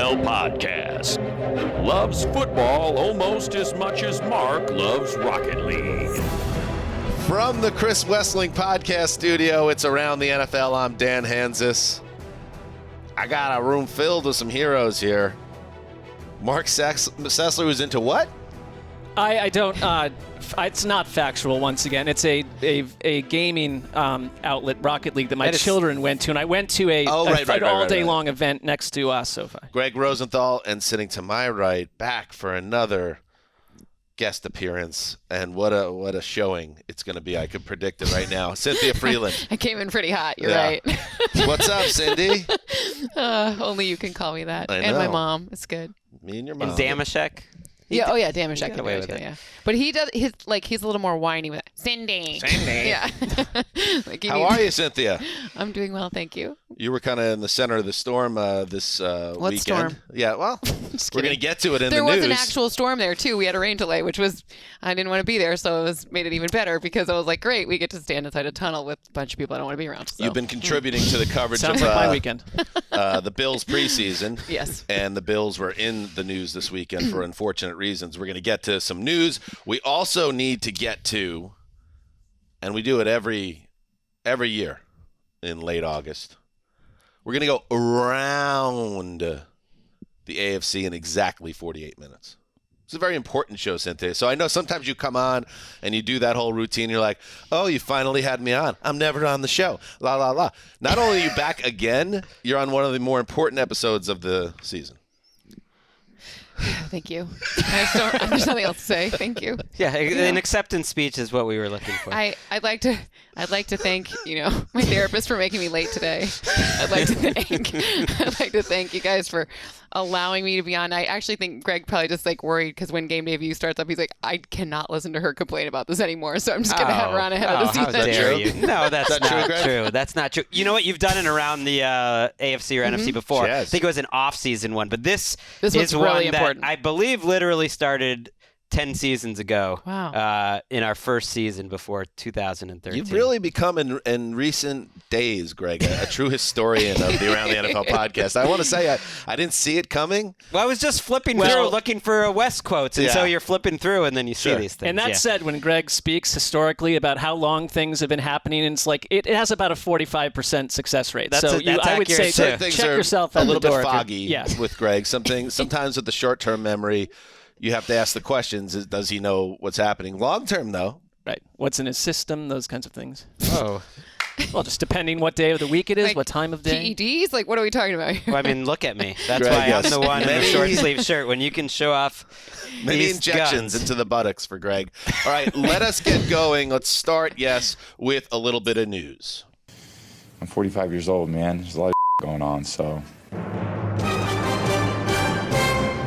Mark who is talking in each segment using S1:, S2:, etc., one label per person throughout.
S1: NFL podcast. Loves football almost as much as Mark loves Rocket League.
S2: From the Chris Wessling podcast studio, it's Around the NFL. I'm Dan Hanzus. I got a room filled with some heroes here. Marc Sessler was into what?
S3: I don't. It's not factual. Once again, it's a gaming outlet, Rocket League, that my children went to, and I went to an all-day long event next to SoFi.
S2: Gregg Rosenthal, and sitting to my right, back for another guest appearance, and what a showing it's going to be. I could predict it right now. Cynthia Frelund.
S4: I came in pretty hot. You're right.
S2: What's up, Cindy?
S4: Only you can call me that. And my mom. It's good.
S2: Me and your mom.
S5: And Damashek.
S4: Yeah, Damashek can do it too, yeah. But he does he's a little more whiny with it. Cindy. Yeah.
S2: How are you, Cynthia?
S4: I'm doing well, thank you.
S2: You were kind of in the center of the storm this
S4: what
S2: weekend.
S4: Storm?
S2: Yeah, well, we're going to get to it in the news.
S4: There was an actual storm there too. We had a rain delay, which was I didn't want to be there, so it made it even better because I was like, great, we get to stand inside a tunnel with a bunch of people I don't want to be around. So.
S2: You've been contributing to the coverage
S3: Sounds
S2: of
S3: like my weekend.
S2: The Bills preseason.
S4: Yes.
S2: And the Bills were in the news this weekend for unfortunate reasons. We're going to get to some news. We also need to get to, and we do it every year in late August, we're going to go around the AFC in exactly 48 minutes. It's a very important show, Cynthia. So I know sometimes you come on and you do that whole routine. You're like, oh, you finally had me on. I'm never on the show. La, la, la. Not only are you back again, you're on one of the more important episodes of the season.
S4: Thank you. There's nothing else to say. Thank you.
S5: Yeah, an acceptance speech is what we were looking for.
S4: I'd like to thank my therapist for making me late today. I'd like to thank you guys for allowing me to be on. I actually think Gregg probably just worried because when Game Day View starts up, he's like, I cannot listen to her complain about this anymore, so I'm just gonna have her on ahead of the season.
S5: How dare you? No, that's not true. That's not true. You know what? You've done it around the AFC or NFC before.
S2: Yes.
S5: I think it was an off-season one, but this
S4: is
S5: really
S4: one
S5: important. That I believe literally started 10 seasons ago.
S4: Wow.
S5: In our first season before 2013.
S2: You've really become, in recent days, Gregg, a true historian of the Around the NFL podcast. I want to say I didn't see it coming.
S5: Well, I was just flipping through looking for West quotes, and so you're flipping through, and then you see these things.
S3: And that said, when Gregg speaks historically about how long things have been happening, it's like it has about a 45% success rate.
S5: That's
S3: I would say
S2: things
S3: check
S2: are
S3: yourself
S2: a
S3: at
S2: little
S3: the door
S2: bit foggy with Gregg. Sometimes with the short-term memory, you have to ask the questions. Does he know what's happening? Long-term, though.
S3: Right. What's in his system, those kinds of things.
S5: Oh.
S3: Well, just depending what day of the week it is, what time of day.
S4: PEDs? What are we talking about here?
S5: Well, I mean, look at me. That's
S2: Gregg,
S5: why I'm the one in the short-sleeve shirt. When you can show off
S2: many injections into the buttocks for Gregg. All right, let us get going. Let's start, with a little bit of news.
S6: I'm 45 years old, man. There's a lot of going on, so...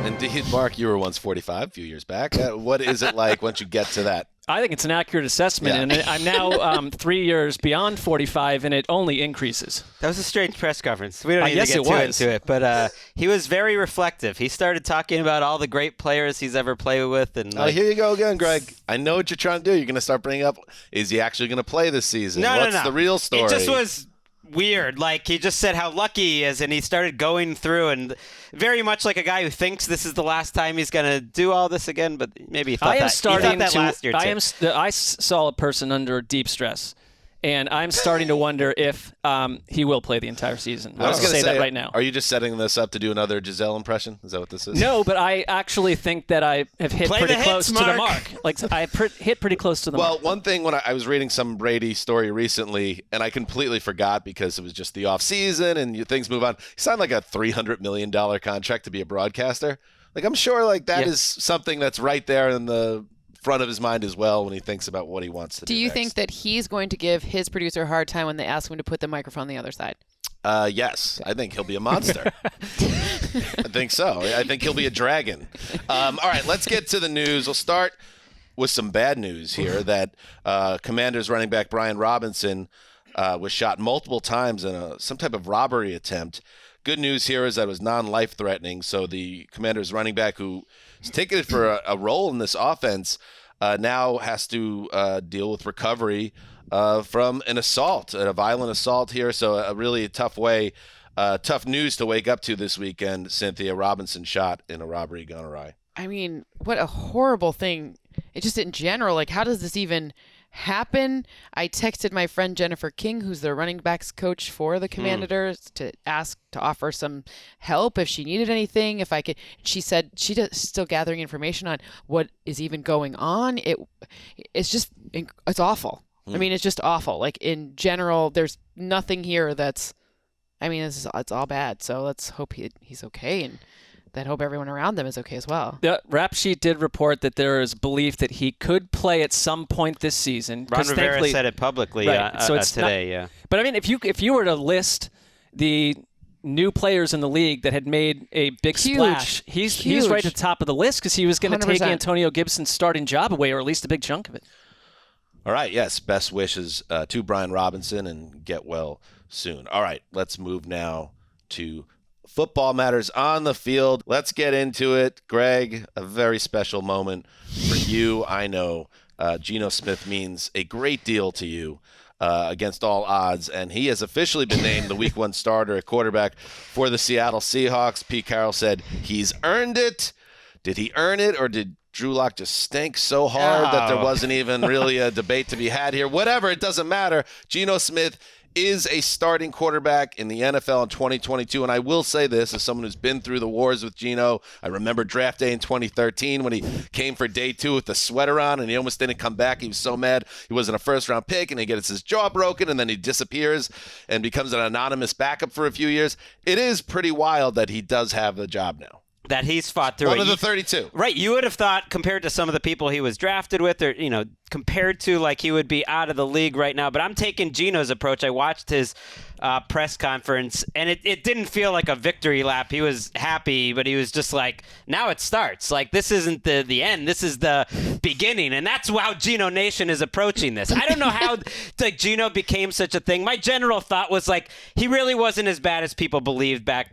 S2: Indeed, Mark, you were once 45 a few years back. What is it like once you get to that?
S3: I think it's an accurate assessment, and I'm now 3 years beyond 45, and it only increases.
S5: That was a strange press conference. We don't need to get too into it, but he was very reflective. He started talking about all the great players he's ever played with. And
S2: here you go again, Gregg. I know what you're trying to do. You're going to start bringing up, is he actually going to play this season? What's the real story?
S5: It just was weird. He just said how lucky he is, and he started going through, and very much like a guy who thinks this is the last time he's going to do all this again, but maybe he thought that last year too.
S3: I saw a person under deep stress, and I'm starting to wonder if he will play the entire season. I was going to say that right now.
S2: Are you just setting this up to do another Giselle impression? Is that what this is?
S3: No, but I actually think that I have hit pretty close to the mark. I hit pretty close to the mark.
S2: Well, one thing, when I was reading some Brady story recently, and I completely forgot because it was just the off season and things move on. He signed a $300 million contract to be a broadcaster. I'm sure that is something that's right there in the front of his mind as well when he thinks about what he wants to do.
S4: Do you think that he's going to give his producer a hard time when they ask him to put the microphone on the other side?
S2: Yes. I think he'll be a monster. I think so. I think he'll be a dragon. All right, let's get to the news. We'll start with some bad news here that Commanders running back Brian Robinson was shot multiple times in some type of robbery attempt. Good news here is that it was non-life-threatening, so the Commanders running back who is ticketed for a role in this offense now has to deal with recovery from an assault, a violent assault here, so a really tough way Tough news to wake up to this weekend. Cynthia Robinson shot in a robbery gone awry.
S4: I mean, what a horrible thing. It just in general, like, how does this even happen? I texted my friend Jennifer King, who's the running backs coach for the Commanders, to offer some help if she needed anything, if I could. She said she's still gathering information on what is even going on. It's awful. I mean, it's just awful. Like, in general, there's nothing here that's, I mean, it's all bad. So let's hope he's okay, and hope everyone around them is okay as well.
S3: The rap sheet did report that there is belief that he could play at some point this season.
S5: Ron Rivera said it publicly today. Yeah.
S3: But I mean, if you were to list the new players in the league that had made a big splash, he's right at the top of the list because he was going to take Antonio Gibson's starting job away, or at least a big chunk of it.
S2: All right, yes, best wishes to Brian Robinson, and get well soon. All right, let's move now to football matters on the field. Let's get into it. Gregg, a very special moment for you. I know Geno Smith means a great deal to you against all odds, and he has officially been named the Week 1 starter at quarterback for the Seattle Seahawks. Pete Carroll said he's earned it. Did he earn it, or did Drew Lock just stink so hard that there wasn't even really a debate to be had here? Whatever, it doesn't matter. Geno Smith is a starting quarterback in the NFL in 2022. And I will say this, as someone who's been through the wars with Geno, I remember draft day in 2013 when he came for day 2 with the sweater on and he almost didn't come back. He was so mad he wasn't a first-round pick, and he gets his jaw broken, and then he disappears and becomes an anonymous backup for a few years. It is pretty wild that he does have the job now.
S5: That he's fought through
S2: one of the 32.
S5: Right. You would have thought, compared to some of the people he was drafted with, or, compared to, like, he would be out of the league right now. But I'm taking Geno's approach. I watched his press conference, and it didn't feel like a victory lap. He was happy, but he was just like, now it starts. Like, this isn't the end. This is the beginning. And that's how Geno Nation is approaching this. I don't know how Geno became such a thing. My general thought was, like, he really wasn't as bad as people believed back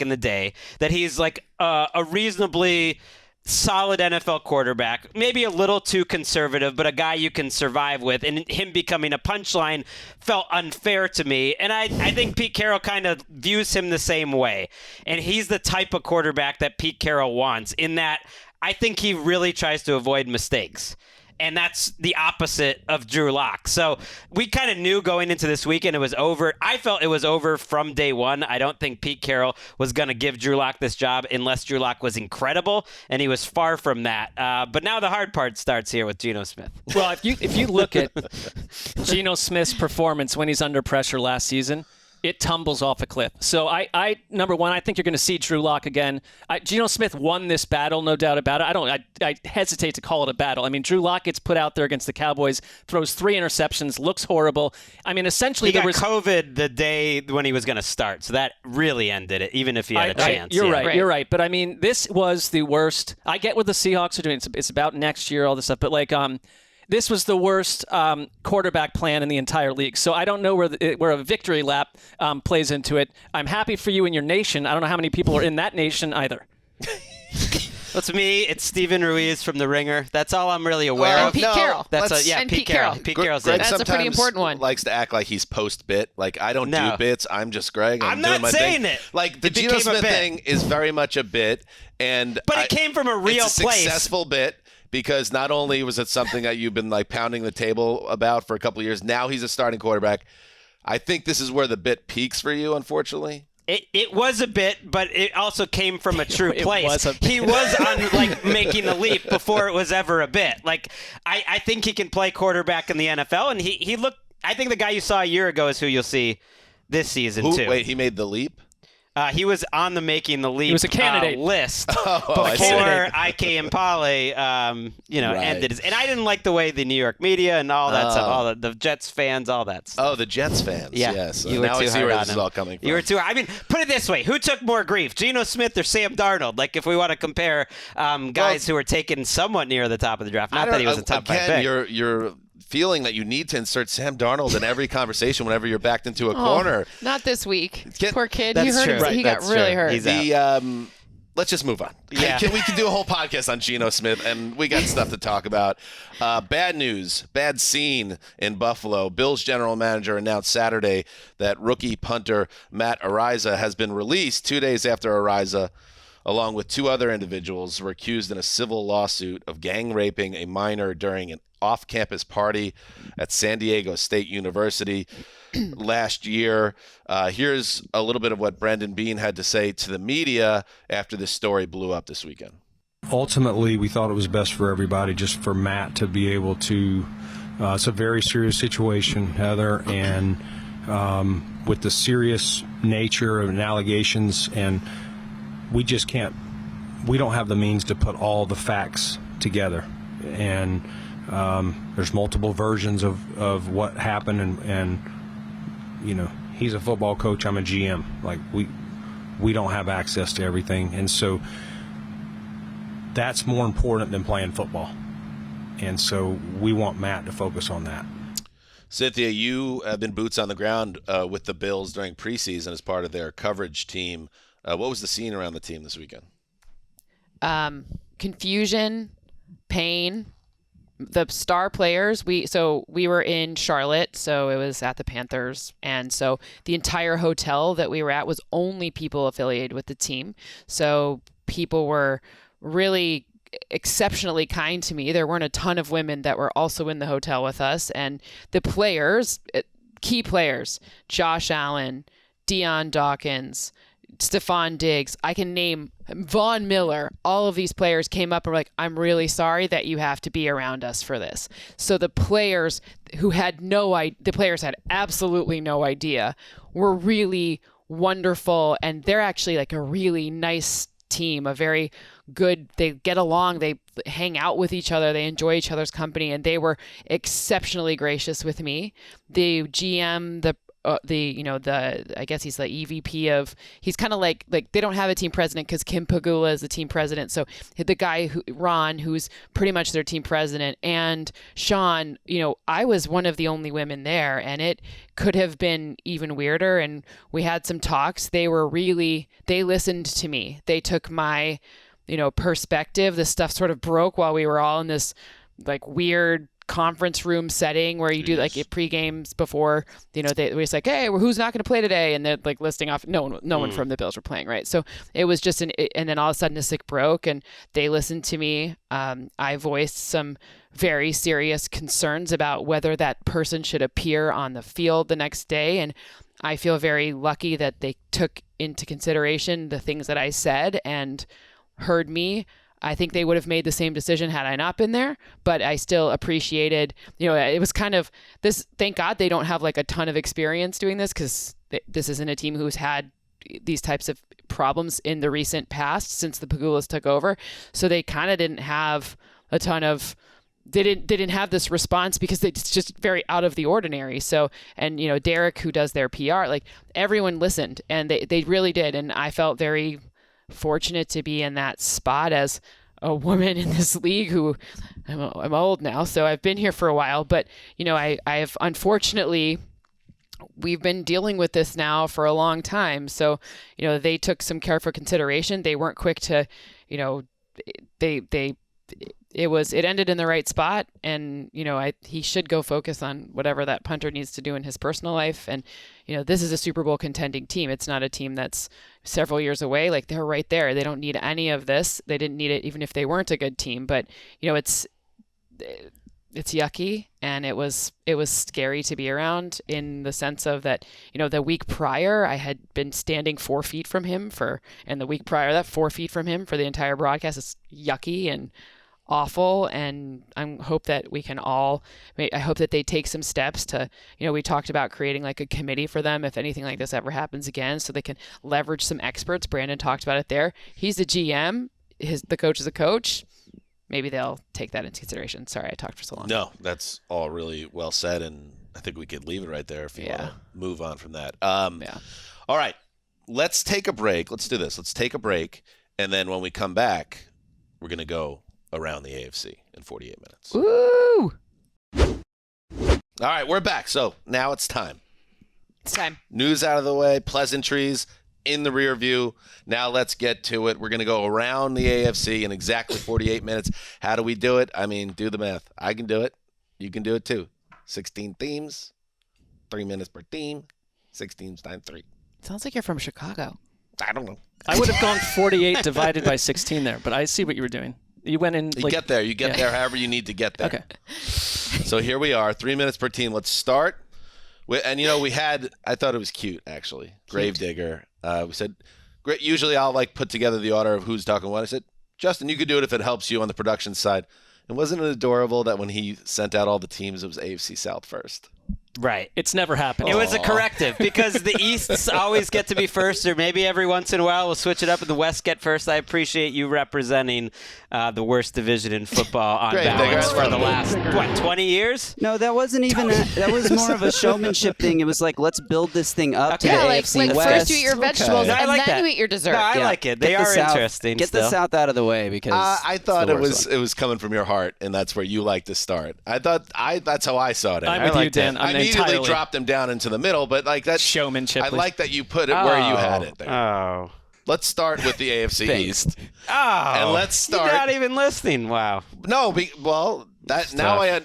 S5: in the day, that he's like a reasonably solid NFL quarterback, maybe a little too conservative, but a guy you can survive with. And him becoming a punchline felt unfair to me. And I think Pete Carroll kind of views him the same way. And he's the type of quarterback that Pete Carroll wants, in that I think he really tries to avoid mistakes. And that's the opposite of Drew Lock. So we kind of knew going into this weekend it was over. I felt it was over from day one. I don't think Pete Carroll was going to give Drew Lock this job unless Drew Lock was incredible, and he was far from that. But now the hard part starts here with Geno Smith.
S3: Well, if you look at Geno Smith's performance when he's under pressure last season, it tumbles off a cliff. So I number one, I think you're going to see Drew Lock again. Geno Smith won this battle, no doubt about it. I hesitate to call it a battle. I mean, Drew Lock gets put out there against the Cowboys, throws 3 interceptions, looks horrible. I mean, essentially
S5: he got COVID the day when he was going to start, so that really ended it, even if he had a chance.
S3: You're right. But I mean, this was the worst. I get what the Seahawks are doing. It's about next year, all this stuff. But like, this was the worst quarterback plan in the entire league. So I don't know where a victory lap plays into it. I'm happy for you and your nation. I don't know how many people are in that nation either.
S5: That's me. It's Steven Ruiz from The Ringer. That's all I'm really aware of.
S4: Pete Carroll.
S5: Pete Carroll. Pete Carroll's
S2: Greg
S4: That's a pretty important one.
S2: Likes to act like he's post-bit. Like, I don't do bits. I'm just Gregg.
S5: I'm
S2: doing
S5: not
S2: my
S5: saying
S2: thing.
S5: it.
S2: Like, the Geno Smith thing is very much a bit. But
S5: it came from a real
S2: place. It's a successful bit. Because not only was it something that you've been like pounding the table about for a couple of years, now he's a starting quarterback. I think this is where the bit peaks for you, unfortunately.
S5: It was a bit, but it also came from a true place. He was on making the leap before it was ever a bit. Like, I think he can play quarterback in the NFL, and he looked. I think the guy you saw a year ago is who you'll see this season too.
S2: Wait, he made the leap?
S5: He was on the making the leap.
S3: He was a candidate
S5: list before Ike Impale, ended. And I didn't like the way the New York media and all that stuff, all the Jets fans, all that stuff.
S2: Oh, the Jets fans.
S5: Yeah.
S2: Yes.
S5: You were
S2: now
S5: too
S2: I see
S5: hard
S2: where
S5: on
S2: this is
S5: him.
S2: all coming from.
S5: You were too. I mean, put it this way: who took more grief, Geno Smith or Sam Darnold? Like, if we want to compare guys who were taken somewhat near the top of the draft, not that he was a top 5 pick.
S2: You're feeling that you need to insert Sam Darnold in every conversation whenever you're backed into a corner.
S4: Not this week. Poor kid.
S5: That's
S4: You heard
S5: true.
S4: him. He got really hurt.
S5: He's out.
S2: let's just move on.
S5: Yeah.
S2: We can do a whole podcast on Geno Smith, and we got stuff to talk about. Bad news, bad scene in Buffalo. Bills general manager announced Saturday that rookie punter Matt Araiza has been released 2 days after Araiza, along with 2 other individuals, were accused in a civil lawsuit of gang raping a minor during an off-campus party at San Diego State University last year. Here's a little bit of what Brendan Bean had to say to the media after this story blew up this weekend.
S7: Ultimately, we thought it was best for everybody, just for Matt to be able to. It's a very serious situation, Heather, and with the serious nature of allegations, and we just can't. We don't have the means to put all the facts together, and there's multiple versions of what happened, and you know, he's a football coach, I'm a GM. Like, we don't have access to everything, and so that's more important than playing football. And so we want Matt to focus on that.
S2: Cynthia, you have been boots on the ground with the Bills during preseason as part of their coverage team. What was the scene around the team this weekend?
S4: Confusion, pain. The star players, we were in Charlotte, so it was at the Panthers, and so the entire hotel that we were at was only people affiliated with the team. So people were really exceptionally kind to me. There weren't a ton of women that were also in the hotel with us, and the players, key players, Josh Allen, Deion Dawkins, Stephon Diggs, I can name Von Miller, all of these players came up and were like, I'm really sorry that you have to be around us for this. So the players who had the players had absolutely no idea, were really wonderful, and they're actually like a really nice team, a very good, they get along, they hang out with each other, they enjoy each other's company, and they were exceptionally gracious with me. The GM, I guess he's the EVP of, he's kind of like they don't have a team president because Kim Pagula is the team president. So the guy, Ron, who's pretty much their team president, and Sean, I was one of the only women there, and it could have been even weirder. And we had some talks. They listened to me. They took my, perspective. This stuff sort of broke while we were all in this like weird conference room setting where you do like pre-games before, they was like, hey, who's not going to play today? And they're like listing off, no one from the Bills were playing, right? So it was just and then all of a sudden the sick broke, and they listened to me. I voiced some very serious concerns about whether that person should appear on the field the next day, and I feel very lucky that they took into consideration the things that I said and heard me. I think they would have made the same decision had I not been there, but I still appreciated, it was kind of this, thank God they don't have like a ton of experience doing this, because this isn't a team who's had these types of problems in the recent past since the Pagulas took over. So they kind of didn't have a ton of, they didn't have this response because it's just very out of the ordinary. So, and Derek, who does their PR, like everyone listened, and they really did. And I felt very fortunate to be in that spot as a woman in this league who I'm old now, so I've been here for a while, but I've unfortunately, we've been dealing with this now for a long time. So, they took some careful consideration. They weren't quick to, it ended in the right spot, and he should go focus on whatever that punter needs to do in his personal life. And this is a Super Bowl contending team. It's not a team that's several years away. Like, they're right there. They don't need any of this. They didn't need it even if they weren't a good team. But it's yucky, and it was scary to be around, in the sense of that the week prior I had been standing 4 feet from him and the week prior that 4 feet from him for the entire broadcast. Is yucky and awful, and I hope that I hope that they take some steps to, we talked about creating like a committee for them if anything like this ever happens again, so they can leverage some experts. Brandon talked about it there. He's the GM, the coach is a coach. Maybe they'll take that into consideration. Sorry, I talked for so long.
S2: No, that's all really well said, and I think we could leave it right there if you want to move on from that. All right, let's take a break. Let's do this. Let's take a break, and then when we come back, we're going to go around the AFC in 48 minutes.
S4: Woo!
S2: All right, we're back. So now it's time.
S4: It's time.
S2: News out of the way, pleasantries. in the rear view. Now let's get to it. We're going to go around the AFC in exactly 48 minutes. How do we do it? I mean, do the math. I can do it. You can do it too. 16 teams, 3 minutes per team, 6 teams times 3.
S4: Sounds like you're from Chicago.
S2: I don't know.
S3: I would have gone 48 divided by 16 there, but I see what you were doing. You went in.
S2: You get there. You get there however you need to get there.
S3: Okay.
S2: So here we are, 3 minutes per team. Let's start. And, we had, I thought it was cute, actually. Gravedigger. We said, great. Usually I'll put together the order of who's talking what. I said, Justin, you could do it if it helps you on the production side. And wasn't it adorable that when he sent out all the teams, it was AFC South first?
S5: Right.
S3: It's never happened.
S5: It was a corrective because the Easts always get to be first, or maybe every once in a while we'll switch it up and the West get first. I appreciate you representing the worst division in football on balance for the last, 20 years?
S8: No, that wasn't even that was more of a showmanship thing. It was like, let's build this thing up to the AFC West.
S4: First you eat your vegetables
S5: No, I like
S4: then
S5: that.
S4: you eat your dessert.
S5: No, I like it. They are interesting.
S8: Get the South out of the way because
S2: I thought it was coming from your heart, and that's where you like to start. That's how I saw it.
S3: I'm with you, Dan.
S2: I immediately dropped them down into the middle, but that
S3: showmanship.
S2: I like that you put it where you had it there.
S5: Oh.
S2: Let's start with the AFC East.
S5: Oh.
S2: And let's start.
S5: You're not even listening. Wow.
S2: No,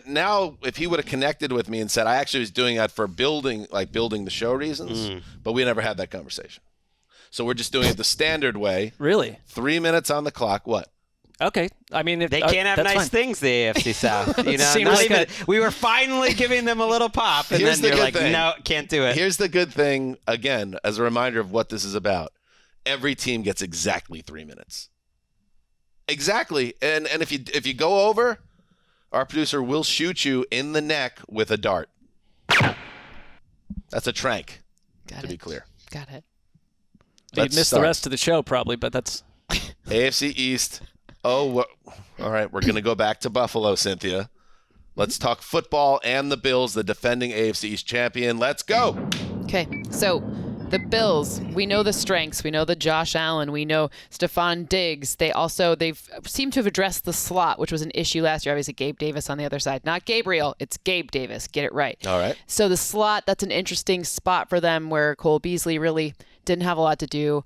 S2: now if he would have connected with me and said I actually was doing that for building the show reasons, but we never had that conversation. So we're just doing it the standard way.
S3: Really?
S2: 3 minutes on the clock. What?
S3: Okay. I mean,
S5: they can't have nice things, the AFC South. We were finally giving them a little pop, and then you're like, no, can't do it.
S2: Here's the good thing, again, as a reminder of what this is about. Every team gets exactly 3 minutes. Exactly. And if you go over, our producer will shoot you in the neck with a dart. That's a trank, to be clear.
S4: Got it.
S3: You'd miss the rest of the show probably, but that's...
S2: AFC East. All right, we're going to go back to Buffalo, Cynthia. Let's talk football and the Bills, the defending AFC East champion. Let's go.
S4: Okay, so the Bills, we know the strengths. We know the Josh Allen. We know Stephon Diggs. They've seemed to have addressed the slot, which was an issue last year. Obviously, Gabe Davis on the other side. Not Gabriel, it's Gabe Davis. Get it right.
S2: All right.
S4: So the slot, that's an interesting spot for them where Cole Beasley really didn't have a lot to do.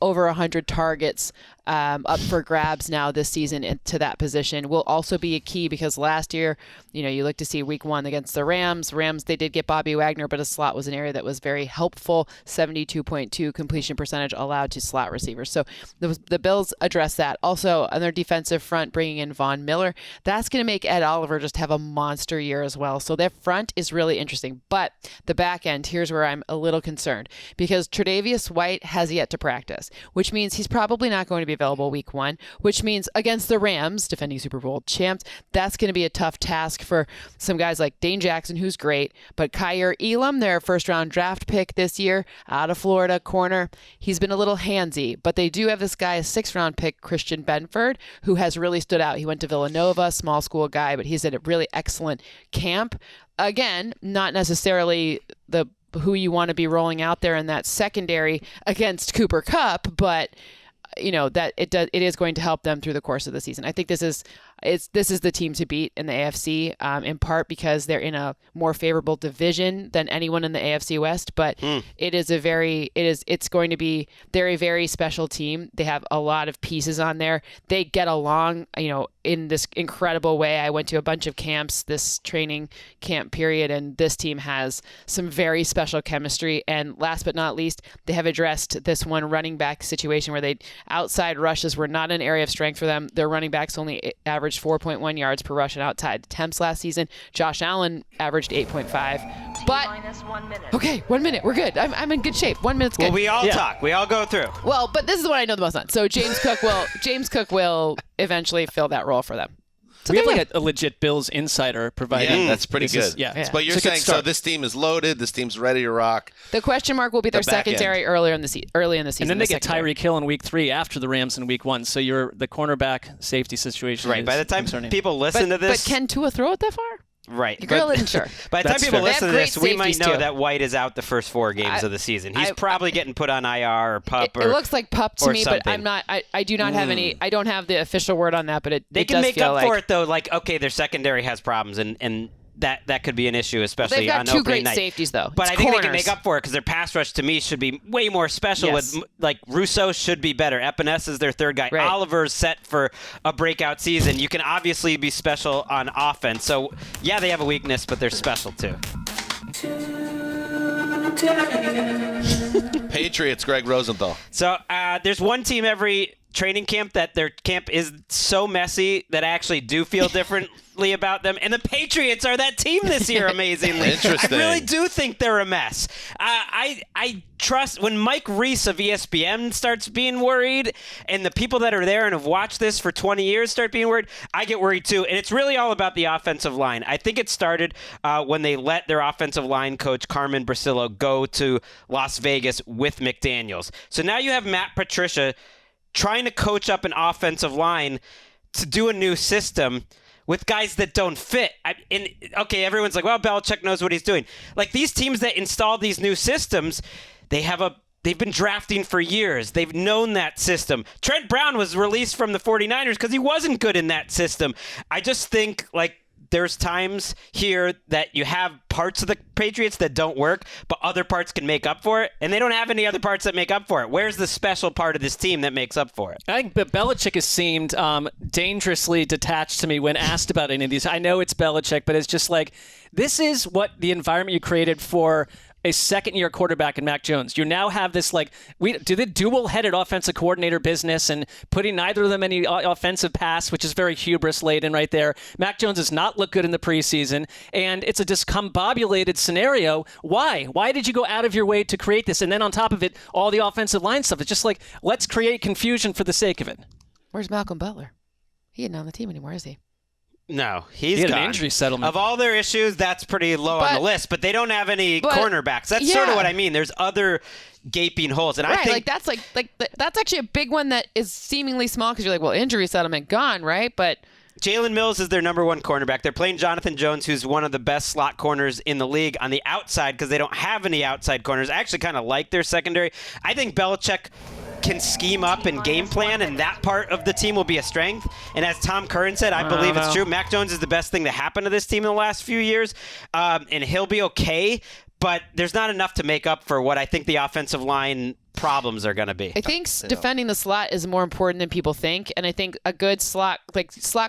S4: Over 100 targets up for grabs now this season to that position will also be a key because last year, you look to see week 1 against the Rams. They did get Bobby Wagner, but a slot was an area that was very helpful. 72.2 completion percentage allowed to slot receivers. So the Bills address that. Also on their defensive front, bringing in Von Miller. That's going to make Ed Oliver just have a monster year as well. So their front is really interesting. But the back end, here's where I'm a little concerned because Tre'Davious White has yet to practice, which means he's probably not going to be available week 1, which means against the Rams, defending Super Bowl champs, that's going to be a tough task for some guys like Dane Jackson, who's great, but Kyer Elam, their first-round draft pick this year, out of Florida, corner, he's been a little handsy, but they do have this guy, a 6th-round pick, Christian Benford, who has really stood out. He went to Villanova, small school guy, but he's at a really excellent camp. Again, not necessarily who you want to be rolling out there in that secondary against Cooper Kupp, but that it is going to help them through the course of the season. I think this is the team to beat in the AFC, in part because they're in a more favorable division than anyone in the AFC West. But it's going to be they're a very special team. They have a lot of pieces on there. They get along, in this incredible way. I went to a bunch of camps this training camp period, and this team has some very special chemistry. And last but not least, they have addressed this one running back situation where outside rushes were not an area of strength for them. Their running backs only averaged 4.1 yards per rush and outside attempts last season. Josh Allen averaged 8.5. But okay, 1 minute, we're good. I'm in good shape. 1 minute's good.
S5: Well, we all talk. We all go through.
S4: Well, but this is what I know the most on. So James Cook will eventually fill that role for them. So
S3: we have like a legit Bills insider providing.
S2: Yeah, that's pretty good. But you're saying so this team is loaded. This team's ready to rock.
S4: The question mark will be their secondary early in the season.
S3: And then they get Tyreek Hill in week 3 after the Rams in week 1. So the cornerback safety situation.
S5: Right. By the time people listen to this,
S4: but can Tua throw it that far?
S5: Right.
S4: Your girl isn't sure.
S5: By the time people listen to this, we might know that White is out the first 4 games of the season. He's probably getting put on IR or PUP.
S4: It looks like PUP to me,
S5: something.
S4: but I'm not. I do not have any. I don't have the official word on that, but
S5: they can make up for it though. Like, okay, their secondary has problems, and that could be an issue, especially on opening night.
S4: They've got two great safeties, though.
S5: But I think they can make up for it because their pass rush, to me, should be way more special. With like Rousseau should be better. Epinesa is their third guy. Right. Oliver's set for a breakout season. You can obviously be special on offense. So, yeah, they have a weakness, but they're special, too.
S2: Patriots, Gregg Rosenthal.
S5: So there's one team every training camp that their camp is so messy that I actually do feel differently about them. And the Patriots are that team this year, amazingly.
S2: Interesting.
S5: I really do think they're a mess. I trust when Mike Reese of ESPN starts being worried and the people that are there and have watched this for 20 years start being worried, I get worried too. And it's really all about the offensive line. I think it started when they let their offensive line coach, Carmen Brasillo, go to Las Vegas with McDaniels. So now you have Matt Patricia trying to coach up an offensive line to do a new system with guys that don't fit. Okay, everyone's like, well, Belichick knows what he's doing. Like these teams that install these new systems, they've been drafting for years. They've known that system. Trent Brown was released from the 49ers because he wasn't good in that system. I just think like there's times here that you have parts of the Patriots that don't work, but other parts can make up for it, and they don't have any other parts that make up for it. Where's the special part of this team that makes up for it?
S3: I think Belichick has seemed dangerously detached to me when asked about any of these. I know it's Belichick, but it's just like, this is what the environment you created for a second-year quarterback in Mac Jones. You now have this, like, do the dual-headed offensive coordinator business and putting neither of them any offensive pass, which is very hubris-laden right there. Mac Jones does not look good in the preseason, and it's a discombobulated scenario. Why? Why did you go out of your way to create this? And then on top of it, all the offensive line stuff. It's just like, let's create confusion for the sake of it.
S4: Where's Malcolm Butler? He isn't on the team anymore, is he?
S5: No, he
S3: had
S5: gone.
S3: An injury settlement.
S5: Of all their issues, that's pretty low on the list, but they don't have any cornerbacks. That's sort of what I mean. There's other gaping holes. And I think
S4: that's that's actually a big one that is seemingly small because you're like, well, injury settlement gone, right? But
S5: Jalen Mills is their number one cornerback. They're playing Jonathan Jones, who's one of the best slot corners in the league, on the outside because they don't have any outside corners. I actually kind of like their secondary. I think Belichick can scheme up and game plan, and that part of the team will be a strength. And as Tom Curran said, I believe it's true. Mac Jones is the best thing to happen to this team in the last few years, and he'll be okay. But there's not enough to make up for what I think the offensive line problems are going to be.
S4: I think defending the slot is more important than people think, and I think a good slot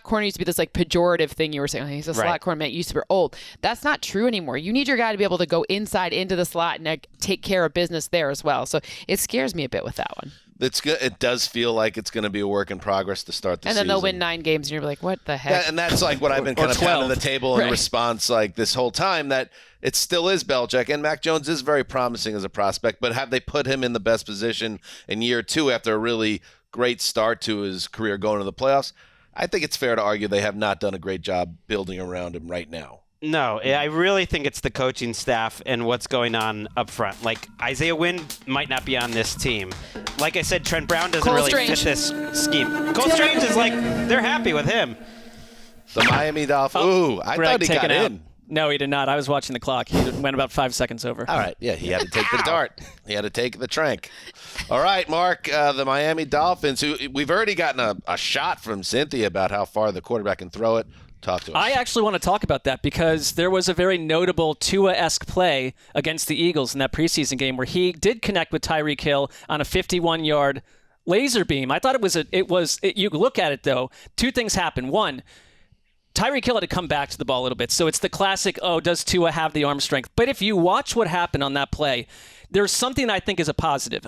S4: corner used to be this like pejorative thing you were saying. Oh, he's a slot corner, man. It used to be old. That's not true anymore. You need your guy to be able to go inside into the slot and take care of business there as well. So it scares me a bit with that one.
S2: It's good. It does feel like it's going to be a work in progress to start the season.
S4: And then they'll win 9 games, and you're like, what the heck?
S2: And that's like what I've been kind of pounding the table in response like this whole time, that it still is Belichick. And Mac Jones is very promising as a prospect, but have they put him in the best position in year 2 after a really great start to his career going to the playoffs? I think it's fair to argue they have not done a great job building around him right now.
S5: No, I really think it's the coaching staff and what's going on up front. Like, Isaiah Wynn might not be on this team. Like I said, Trent Brown doesn't really fit this scheme. Cole Strange is like, they're happy with him.
S2: The Miami Dolphins. Ooh, I thought he got in.
S3: No, he did not. I was watching the clock. He went about 5 seconds over.
S2: All right. Yeah, he had to take the dart. He had to take the trank. All right, Mark, the Miami Dolphins, who we've already gotten a shot from Cynthia about how far the quarterback can throw it. Talk to us.
S3: I actually want to talk about that because there was a very notable Tua-esque play against the Eagles in that preseason game where he did connect with Tyreek Hill on a 51-yard laser beam. I thought you look at it, though, 2 things happened. One, Tyreek Hill had to come back to the ball a little bit. So it's the classic, does Tua have the arm strength? But if you watch what happened on that play, there's something I think is a positive.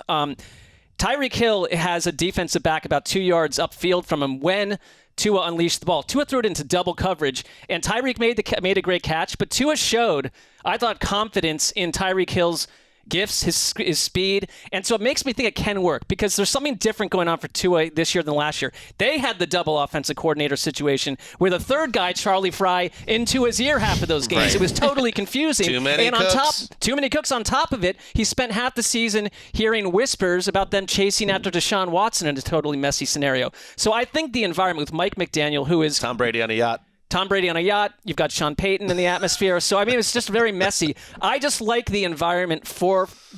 S3: Tyreek Hill has a defensive back about 2 yards upfield from him when Tua unleashed the ball. Tua threw it into double coverage, and Tyreek made a great catch, but Tua showed, I thought, confidence in Tyreek Hill's gifts, his speed, and so it makes me think it can work because there's something different going on for Tua this year than last year. They had the double offensive coordinator situation where the third guy, Charlie Fry, into his ear half of those games. Right. It was totally confusing.
S2: Too many cooks.
S3: Too many cooks. On top of it, he spent half the season hearing whispers about them chasing after Deshaun Watson in a totally messy scenario. So I think the environment with Mike McDaniel, who is
S2: Tom Brady on a yacht.
S3: Tom Brady on a yacht. You've got Sean Payton in the atmosphere. So, I mean, it's just very messy. I just like the environment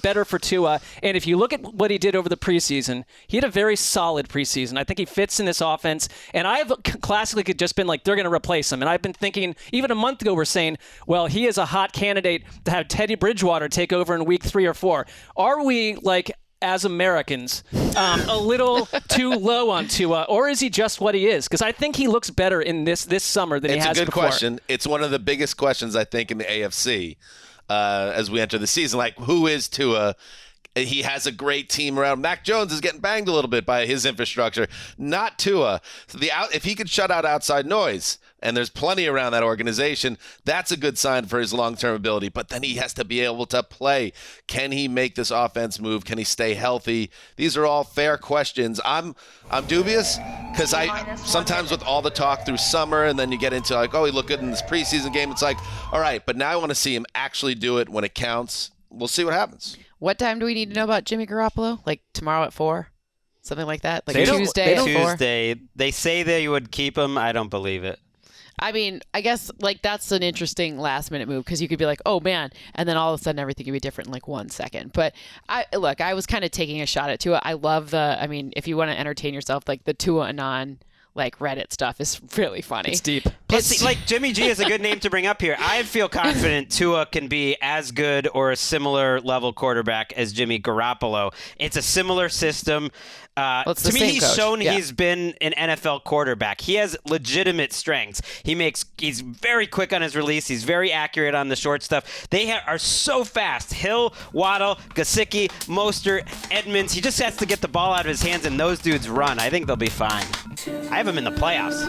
S3: better for Tua. And if you look at what he did over the preseason, he had a very solid preseason. I think he fits in this offense. And I've classically just been like, they're going to replace him. And I've been thinking, even a month ago, we're saying, well, he is a hot candidate to have Teddy Bridgewater take over in week 3 or 4. Are we, like, as Americans, a little too low on Tua, or is he just what he is? Because I think he looks better in this summer than he has before. It's a good
S2: question. It's one of the biggest questions, I think, in the AFC as we enter the season. Like, who is Tua? He has a great team around. Mac Jones is getting banged a little bit by his infrastructure. Not Tua. So if he could shut out outside noise, and there's plenty around that organization, that's a good sign for his long-term ability. But then he has to be able to play. Can he make this offense move? Can he stay healthy? These are all fair questions. I'm dubious because I sometimes with all the talk through summer, and then you get into like, oh, he looked good in this preseason game. It's like, all right, but now I want to see him actually do it when it counts. We'll see what happens.
S4: What time do we need to know about Jimmy Garoppolo? Like tomorrow at 4? Something like that? Like Tuesday at 4?
S5: Tuesday. They say they would keep him. I don't believe it.
S4: I mean, I guess like that's an interesting last-minute move because you could be like, oh, man, and then all of a sudden everything could be different in like 1 second. But I was kind of taking a shot at Tua. I love if you want to entertain yourself, like the Tua Anon like Reddit stuff is really funny.
S3: It's deep.
S5: Plus, like Jimmy G is a good name to bring up here. I feel confident Tua can be as good or a similar level quarterback as Jimmy Garoppolo. It's a similar system. To me, he's shown he's been an NFL quarterback. He has legitimate strengths. He's very quick on his release. He's very accurate on the short stuff. They are so fast. Hill, Waddle, Gesicki, Mostert, Edmonds. He just has to get the ball out of his hands, and those dudes run. I think they'll be fine. I have him in the playoffs.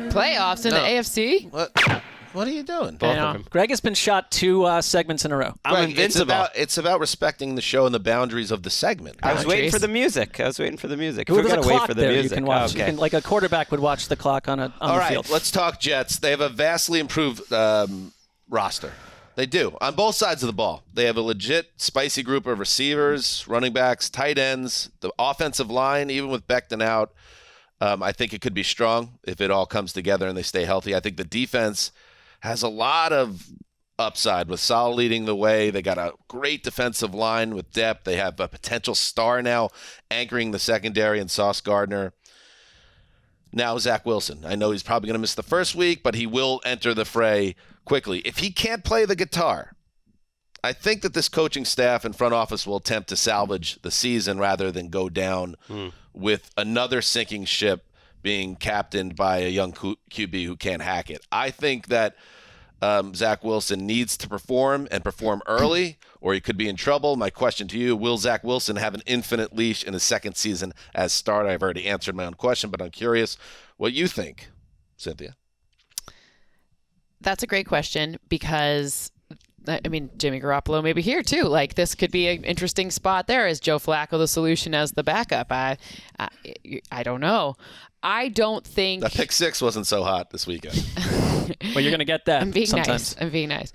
S4: Playoffs in the AFC?
S2: What are you doing?
S3: Both of them. Gregg has been shot 2 segments in a row.
S5: I'm invincible.
S2: It's about respecting the show and the boundaries of the segment.
S5: I was waiting for the music. We've got to
S3: wait
S5: for the music.
S3: You can watch.
S5: Okay.
S3: Like a quarterback would watch the clock on the field.
S2: All right, let's talk Jets. They have a vastly improved roster. They do. On both sides of the ball. They have a legit spicy group of receivers, running backs, tight ends, the offensive line, even with Becton out. I think it could be strong if it all comes together and they stay healthy. I think the defense has a lot of upside with Sal leading the way. They got a great defensive line with depth. They have a potential star now anchoring the secondary in Sauce Gardner. Now Zach Wilson. I know he's probably going to miss the first week, but he will enter the fray quickly. If he can't play the guitar, I think that this coaching staff and front office will attempt to salvage the season rather than go down with another sinking ship being captained by a young QB who can't hack it. I think that Zach Wilson needs to perform and perform early, or he could be in trouble. My question to you, will Zach Wilson have an infinite leash in his second season as starter? I've already answered my own question, but I'm curious what you think, Cynthia.
S4: That's a great question because I mean, Jimmy Garoppolo may be here too. Like this could be an interesting spot there. Is Joe Flacco the solution as the backup? I don't know. I don't think
S2: that pick 6 wasn't so hot this weekend.
S3: Well, you're going to get that.
S4: I'm being
S3: sometimes.
S4: nice. I'm being nice.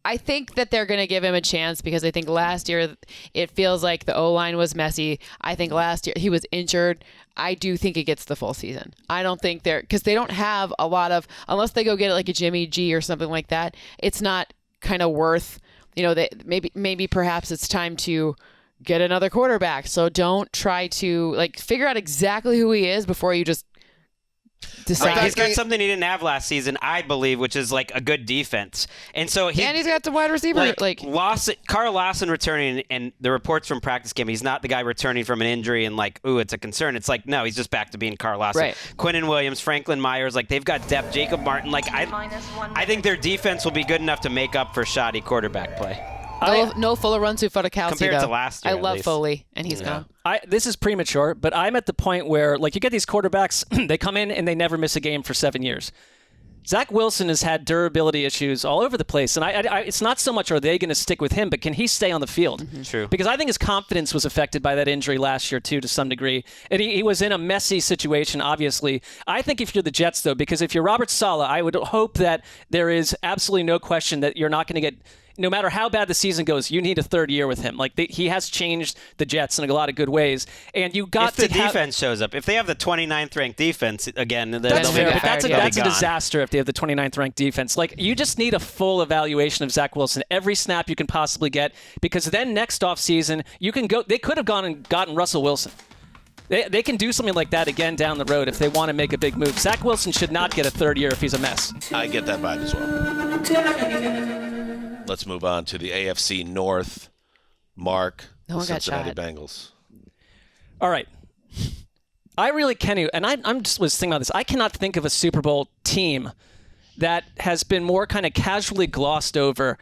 S4: I think that they're going to give him a chance because I think last year it feels like the O-line was messy. I think last year he was injured. I do think he gets the full season. I don't think because they don't have a lot of, unless they go get it like a Jimmy G or something like that, it's not kind of worth, maybe perhaps it's time to get another quarterback. So don't try to figure out exactly who he is before you just decide.
S5: He's got something he didn't have last season, I believe, which is like a good defense. And so
S4: he's got the wide receiver.
S5: Carl Lawson returning, and the reports from practice camp, he's not the guy returning from an injury and it's a concern. It's like, no, he's just back to being Carl Lawson.
S4: Right.
S5: Quinnen Williams, Franklin Myers, they've got depth. Jacob Martin, I think their defense will be good enough to make up for shoddy quarterback play.
S4: No Fuller runs through Fudakowski,
S5: compared to last year.
S4: I love Foley, and he's gone.
S3: This is premature, but I'm at the point where, you get these quarterbacks, they come in and they never miss a game for 7 years. Zach Wilson has had durability issues all over the place, and it's not so much are they going to stick with him, but can he stay on the field?
S4: Mm-hmm.
S5: True.
S3: Because I think his confidence was affected by that injury last year, too, to some degree. And he was in a messy situation, obviously. I think if you're the Jets, though, because if you're Robert Saleh, I would hope that there is absolutely no question that you're not going to get no matter how bad the season goes, you need a third year with him. Like he has changed the Jets in a lot of good ways. And you got
S5: if the defense shows up. If they have the 29th ranked defense again,
S3: that's fair. But that's a disaster if they have the 29th ranked defense. Like you just need a full evaluation of Zach Wilson every snap you can possibly get, because then next offseason you can go. They could have gone and gotten Russell Wilson. They can do something like that again down the road if they want to make a big move. Zach Wilson should not get a third year if he's a mess.
S2: I get that vibe as well. Let's move on to the AFC North. Mark, the Cincinnati Bengals.
S3: All right. I really can, and I'm just was thinking about this. I cannot think of a Super Bowl team that has been more kind of casually glossed over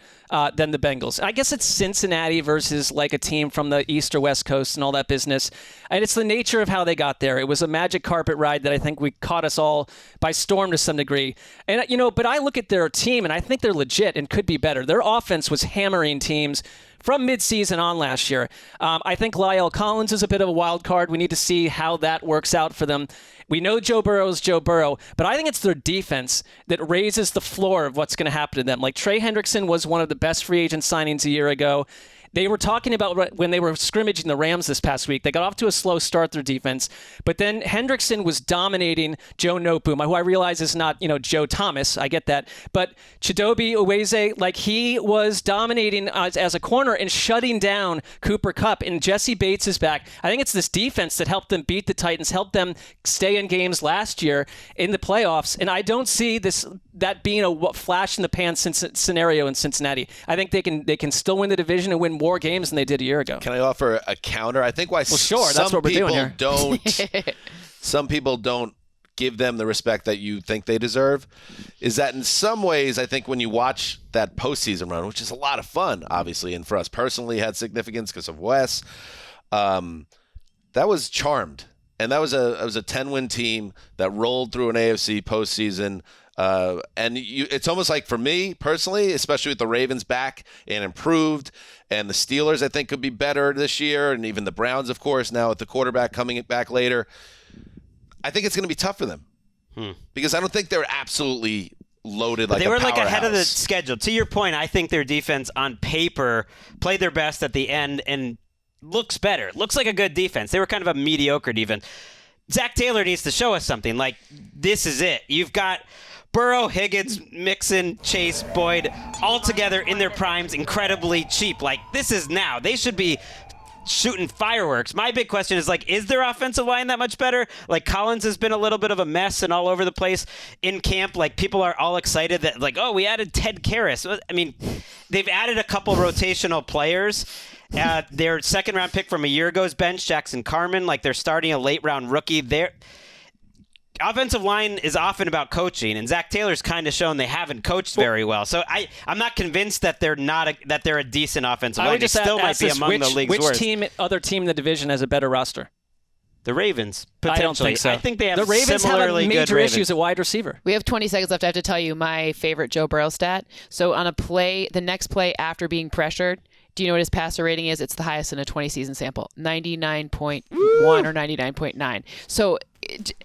S3: than the Bengals. I guess it's Cincinnati versus like a team from the East or West Coast and all that business. And it's the nature of how they got there. It was a magic carpet ride that I think we caught us all by storm to some degree. And, but I look at their team and I think they're legit and could be better. Their offense was hammering teams from midseason on last year. I think La'el Collins is a bit of a wild card. We need to see how that works out for them. We know Joe Burrow is Joe Burrow, but I think it's their defense that raises the floor of what's going to happen to them. Like Trey Hendrickson was one of the best free agent signings a year ago. They were talking about when they were scrimmaging the Rams this past week. They got off to a slow start, their defense. But then Hendrickson was dominating Joe Noteboom, who I realize is not, Joe Thomas. I get that. But Chidobe Uweze, like he was dominating as a corner and shutting down Cooper Kupp. And Jesse Bates is back. I think it's this defense that helped them beat the Titans, helped them stay in games last year in the playoffs. And I don't see that being a flash in the pan scenario in Cincinnati. I think they can still win the division and win more games than they did a year ago.
S2: Can I offer a counter? I think
S3: that's what we're doing here.
S2: Some people don't give them the respect that you think they deserve, is that in some ways, I think when you watch that postseason run, which is a lot of fun, obviously, and for us personally had significance because of Wes, that was charmed. And that was a 10-win team that rolled through an AFC postseason. It's almost like for me personally, especially with the Ravens back and improved, and the Steelers I think could be better this year, and even the Browns, of course, now with the quarterback coming back later, I think it's going to be tough for them because I don't think they're absolutely loaded like a powerhouse.
S5: They were like ahead of the schedule. To your point, I think their defense on paper played their best at the end and looks better. Looks like a good defense. They were kind of a mediocre defense. Zach Taylor needs to show us something. Like, this is it. You've got Burrow, Higgins, Mixon, Chase, Boyd, all together in their primes, incredibly cheap. Like, this is now. They should be shooting fireworks. My big question is, like, is their offensive line that much better? Like, Collins has been a little bit of a mess and all over the place in camp. Like, people are all excited that, like, oh, we added Ted Karras. I mean, they've added a couple rotational players. Their second-round pick from a year ago is bench, Jackson Carman. Like, they're starting a late-round rookie. Their offensive line is often about coaching, and Zach Taylor's kind of shown they haven't coached very well. So I'm not convinced that they're a decent offensive line. They still might be among the league's worst.
S3: Which other team in the division has a better roster?
S5: The Ravens, potentially.
S3: I don't think so.
S5: I think they have
S3: the Ravens
S5: similarly
S3: have major
S5: good
S3: issues at wide receiver.
S4: We have 20 seconds left. I have to tell you my favorite Joe Burrow stat. So on the next play after being pressured, do you know what his passer rating is? It's the highest in a 20-season sample, 99.1 or 99.9. So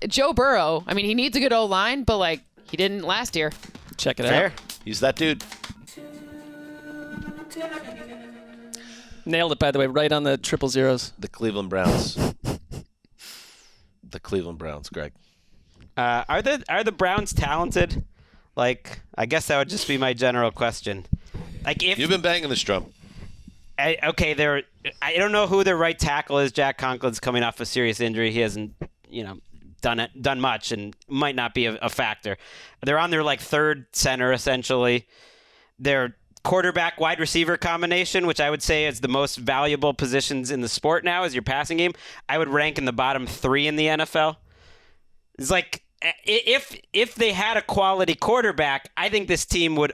S4: Joe Burrow, I mean, he needs a good O-line, but, like, he didn't last year.
S3: Check it out.
S2: He's that dude.
S3: Nailed it, by the way, right on the triple zeros.
S2: The Cleveland Browns. Greg.
S5: Are the Browns talented? Like, I guess that would just be my general question. Like, if
S2: you've been banging this drum.
S5: I don't know who their right tackle is. Jack Conklin's coming off a serious injury. He hasn't, done much and might not be a factor. They're on their third center essentially. Their quarterback wide receiver combination, which I would say is the most valuable positions in the sport now, is your passing game. I would rank in the bottom 3 in the NFL. It's like if they had a quality quarterback, I think this team would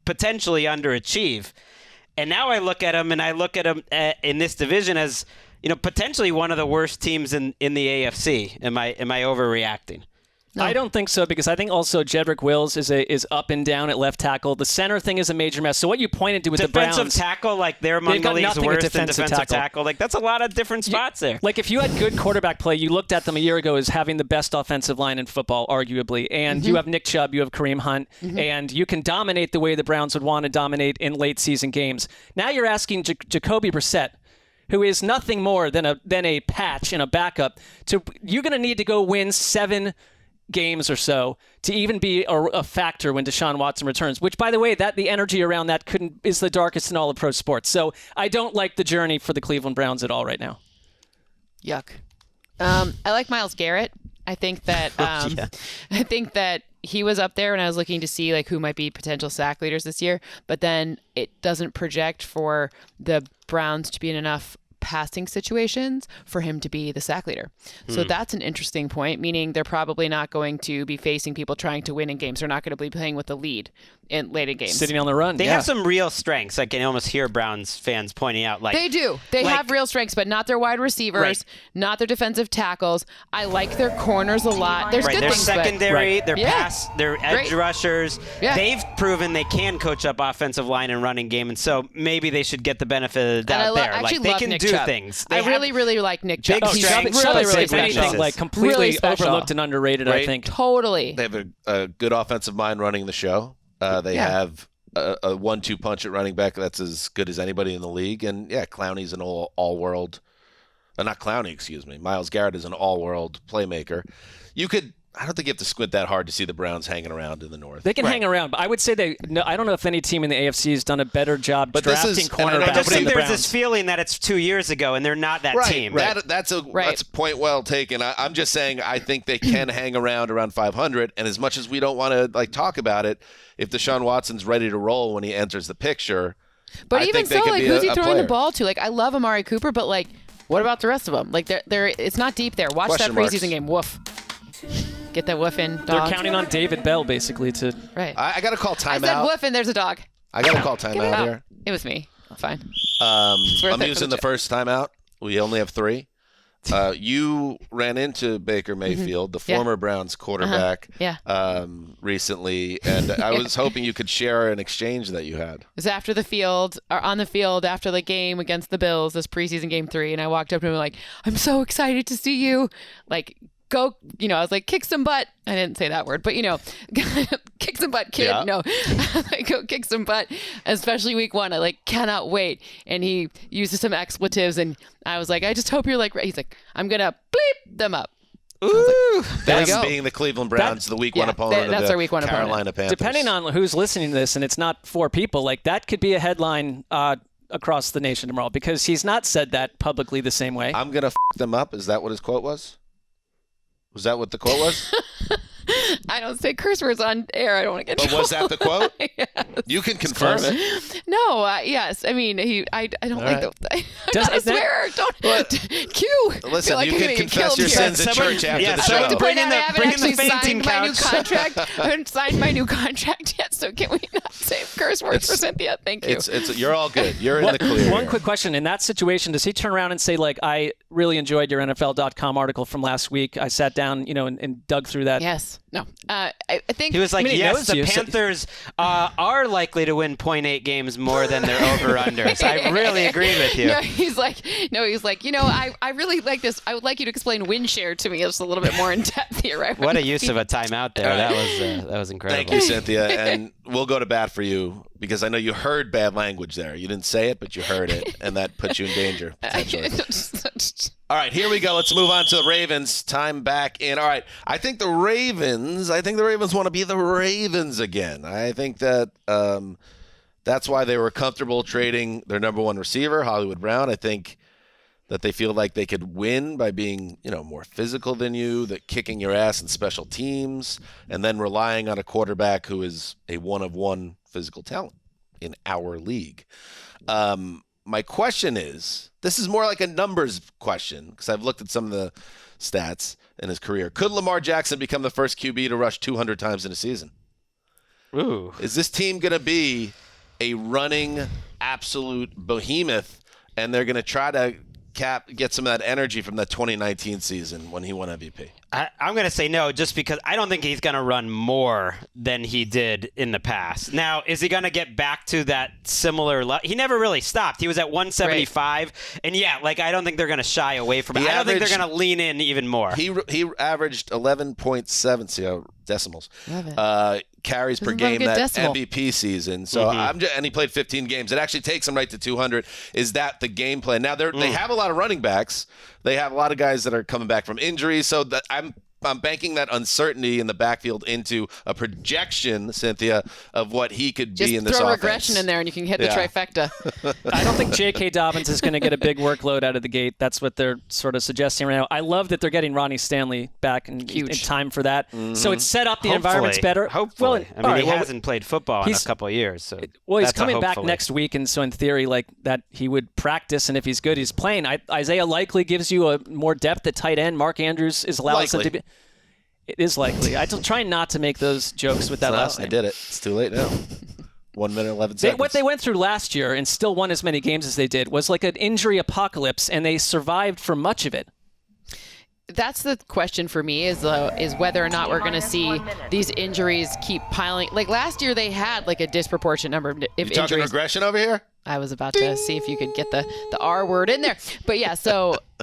S5: potentially underachieve. And now I look at them, in this division as, potentially one of the worst teams in the AFC. Am I overreacting?
S4: No.
S3: I don't think so, because I think also Jedrick Wills is up and down at left tackle. The center thing is a major mess. So what you pointed to with the Browns,
S5: defensive tackle, like they're among the league's worst in defensive tackle. Like that's a lot of different spots there.
S3: Like if you had good quarterback play, you looked at them a year ago as having the best offensive line in football, arguably, and you have Nick Chubb, you have Kareem Hunt, and you can dominate the way the Browns would want to dominate in late season games. Now you're asking Jacoby Brissett, who is nothing more than a patch and a backup, you're going to need to go win 7 games or so to even be a factor when Deshaun Watson returns, which, by the way, the energy around that is the darkest in all of pro sports. So I don't like the journey for the Cleveland Browns at all right now.
S4: Yuck. I like Myles Garrett. I think that he was up there when I was looking to see like who might be potential sack leaders this year, but then it doesn't project for the Browns to be in enough passing situations for him to be the sack leader. So that's an interesting point, meaning they're probably not going to be facing people trying to win in games. They're not going to be playing with the lead in late in games.
S3: Sitting on the run.
S5: They have some real strengths. I can almost hear Browns fans pointing out. Like
S4: they do. They have real strengths, but not their wide receivers, not their defensive tackles. I like their corners a lot. There's good
S5: their
S4: things.
S5: Secondary, their pass, their edge rushers.
S4: Yeah.
S5: They've proven they can coach up offensive line and running game, and so maybe they should get the benefit of the doubt there.
S4: Like
S5: they can do things.
S4: I really like Nick Chubb.
S5: He's
S4: really
S3: special. Like completely overlooked and underrated, I think.
S4: Totally.
S2: They have a good offensive mind running the show. They have a 1-2 punch at running back that's as good as anybody in the league. And Clowney's an all-world. Not Clowney, excuse me. Myles Garrett is an all-world playmaker. I don't think you have to squint that hard to see the Browns hanging around in the North.
S3: They can hang around, but I would say I don't know if any team in the AFC has done a better job drafting cornerbacks.
S5: I just think
S3: there's
S5: this feeling that it's 2 years ago and they're not that team.
S2: That's a point well taken. I'm just saying I think they can hang around 500. And as much as we don't want to talk about it, if Deshaun Watson's ready to roll when he enters the picture,
S4: but
S2: I
S4: even
S2: think
S4: so, who's he throwing
S2: player.
S4: the ball to? Like I love Amari Cooper, but what about the rest of them? Like it's not deep there. Watch that preseason game. Woof. Get that woof in, dog.
S3: They're counting on David Bell, basically, to...
S4: Right.
S2: I got to call timeout.
S4: I said woof and there's a dog.
S2: I got to call timeout here.
S4: It was me. Fine.
S2: I'm using the first timeout. We only have 3. You ran into Baker Mayfield, the former Browns quarterback, recently, and I was hoping you could share an exchange that you had.
S4: It was on the field after the game against the Bills, this preseason game 3, and I walked up to him like, I'm so excited to see you. Like, go, I was like, kick some butt. I didn't say that word, but kick some butt, kid. Yeah. No, like, go kick some butt, especially week 1. I cannot wait. And he uses some expletives, and I was like, I just hope you're he's like, I'm going to bleep them up.
S2: Ooh, that's being the Cleveland Browns, the week 1 opponent of the
S4: week 1
S2: Carolina Panthers.
S3: Depending on who's listening to this, and it's not 4 people, that could be a headline across the nation tomorrow, because he's not said that publicly the same way.
S2: I'm going to them up. Is that what his quote was? Was that what the quote was?
S4: I don't say curse words on air. I don't want to get
S2: But was that the quote?
S4: Yes.
S2: You can confirm it.
S4: No, yes. I mean, I don't like the... I'm not a swearer. Don't... Q.
S2: Listen, you can confess your sins at church after the show.
S4: I'd like to point out I haven't actually
S5: signed my
S4: new contract. I haven't signed my new contract yet, so can we not say curse words for Cynthia? Thank you.
S2: You're all good. You're in the clear.
S3: One quick question. In that situation, does he turn around and say, I really enjoyed your NFL.com article from last week. I sat down, and dug through that.
S4: Yes. No. I think
S5: he was like, yes, the Panthers are likely to win 0.8 games more than their over-unders. I really agree with you.
S4: No, he's like, I really like this. I would like you to explain win share to me just a little bit more in depth here. Right?
S5: What a use of a timeout there. That was incredible.
S2: Thank you, Cynthia. And we'll go to bat for you because I know you heard bad language there. You didn't say it, but you heard it, and that puts you in danger, potentially. All right, here we go. Let's move on to the Ravens. Time back in. All right, I think the Ravens want to be the Ravens again. I think that that's why they were comfortable trading their number 1 receiver, Hollywood Brown. I think that they feel like they could win by being, more physical than you, that kicking your ass in special teams, and then relying on a quarterback who is a one-of-one physical talent in our league. My question is, this is more like a numbers question because I've looked at some of the stats in his career. Could Lamar Jackson become the first QB to rush 200 times in a season?
S5: Ooh.
S2: Is this team going to be a running absolute behemoth and they're going to try to Cap get some of that energy from that 2019 season when he won MVP?
S5: I'm going to say no, just because I don't think he's going to run more than he did in the past. Now, is he going to get back to that similar level? He never really stopped. He was at 175. Right. And I don't think they're going to shy away from it. I don't think they're going to lean in even more.
S2: He averaged 11.7, see how decimals, carries per game that decimal. MVP season. So and he played 15 games. It actually takes him right to 200. Is that the game plan? Now, they have a lot of running backs. They have a lot of guys that are coming back from injuries. So that I'm banking that uncertainty in the backfield into a projection, Cynthia, of what he could be in this offense.
S4: Just throw regression in there and you can hit the trifecta.
S3: I don't think J.K. Dobbins is going to get a big workload out of the gate. That's what they're sort of suggesting right now. I love that they're getting Ronnie Stanley back in time for that. So it's set up. The environment's better.
S5: Hopefully. He hasn't played football in a couple of years. So
S3: he's coming back next week, and so in theory, that he would practice, and if he's good, he's playing. Isaiah likely gives you a more depth at tight end. Mark Andrews is allowed to be. It is likely. I try not to make those jokes with that last name.
S2: I did it. It's too late now. 1 minute, 11 seconds.
S3: What they went through last year and still won as many games as they did was like an injury apocalypse, and they survived for much of it.
S4: That's the question for me is whether or not we're going to see these injuries keep piling. Like last year, they had like a disproportionate number of injuries.
S2: Talking regression over here?
S4: I was about to see if you could get the R word in there. But yeah,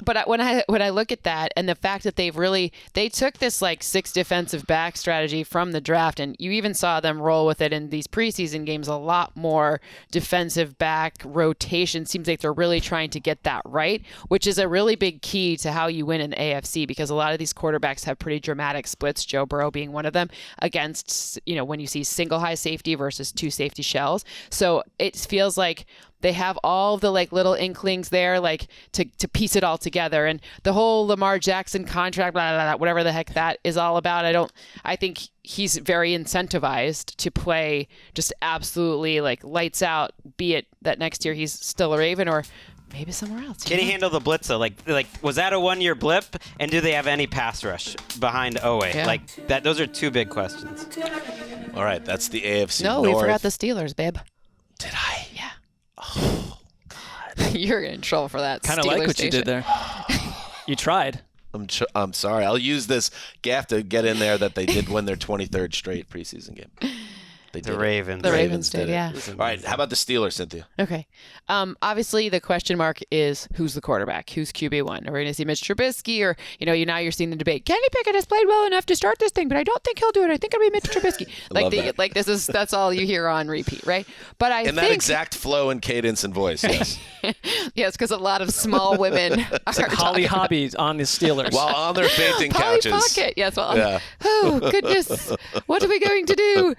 S4: but when I look at that and the fact that they took this like 6 defensive back strategy from the draft, and you even saw them roll with it in these preseason games, a lot more defensive back rotation. Seems like they're really trying to get that right, which is a really big key to how you win in the AFC, because a lot of these quarterbacks have pretty dramatic splits, Joe Burrow being one of them, against, when you see single high safety versus 2 safety shells. So it feels like they have all the like little inklings there, like to piece it all together. And the whole Lamar Jackson contract, blah, blah, blah, whatever the heck that is all about, I think he's very incentivized to play just absolutely like lights out, be it that next year he's still a Raven or maybe somewhere else.
S5: Can he handle the blitz though? Like was that a 1-year blip? And do they have any pass rush behind Owe?
S4: Yeah.
S5: Those are 2 big questions.
S2: All right, that's the AFC
S4: No,
S2: North.
S4: we forgot the Steelers, babe.
S2: Did I?
S4: Yeah.
S2: Oh, God.
S4: You're in trouble for that.
S3: Kind of like what you did there. You tried.
S2: I'm sorry. I'll use this gaffe to get in there that they did win their 23rd straight preseason game.
S5: The Ravens.
S4: The Ravens did, yeah.
S2: All right, how about the Steelers, Cynthia?
S4: Okay. Obviously, the question mark is who's the quarterback? Who's QB1? Are we going to see Mitch Trubisky? Or, now you're seeing the debate. Kenny Pickett has played well enough to start this thing, but I don't think he'll do it. I think it'll be Mitch Trubisky. That's all you hear on repeat, right? But I think...
S2: that exact flow and cadence and voice, yes.
S4: Yes, because a lot of small women are
S3: Holly Hobby on the Steelers.
S2: While on their fainting couches.
S4: Polly Pocket, yes. Well, yeah. Oh, goodness. What are we going to do?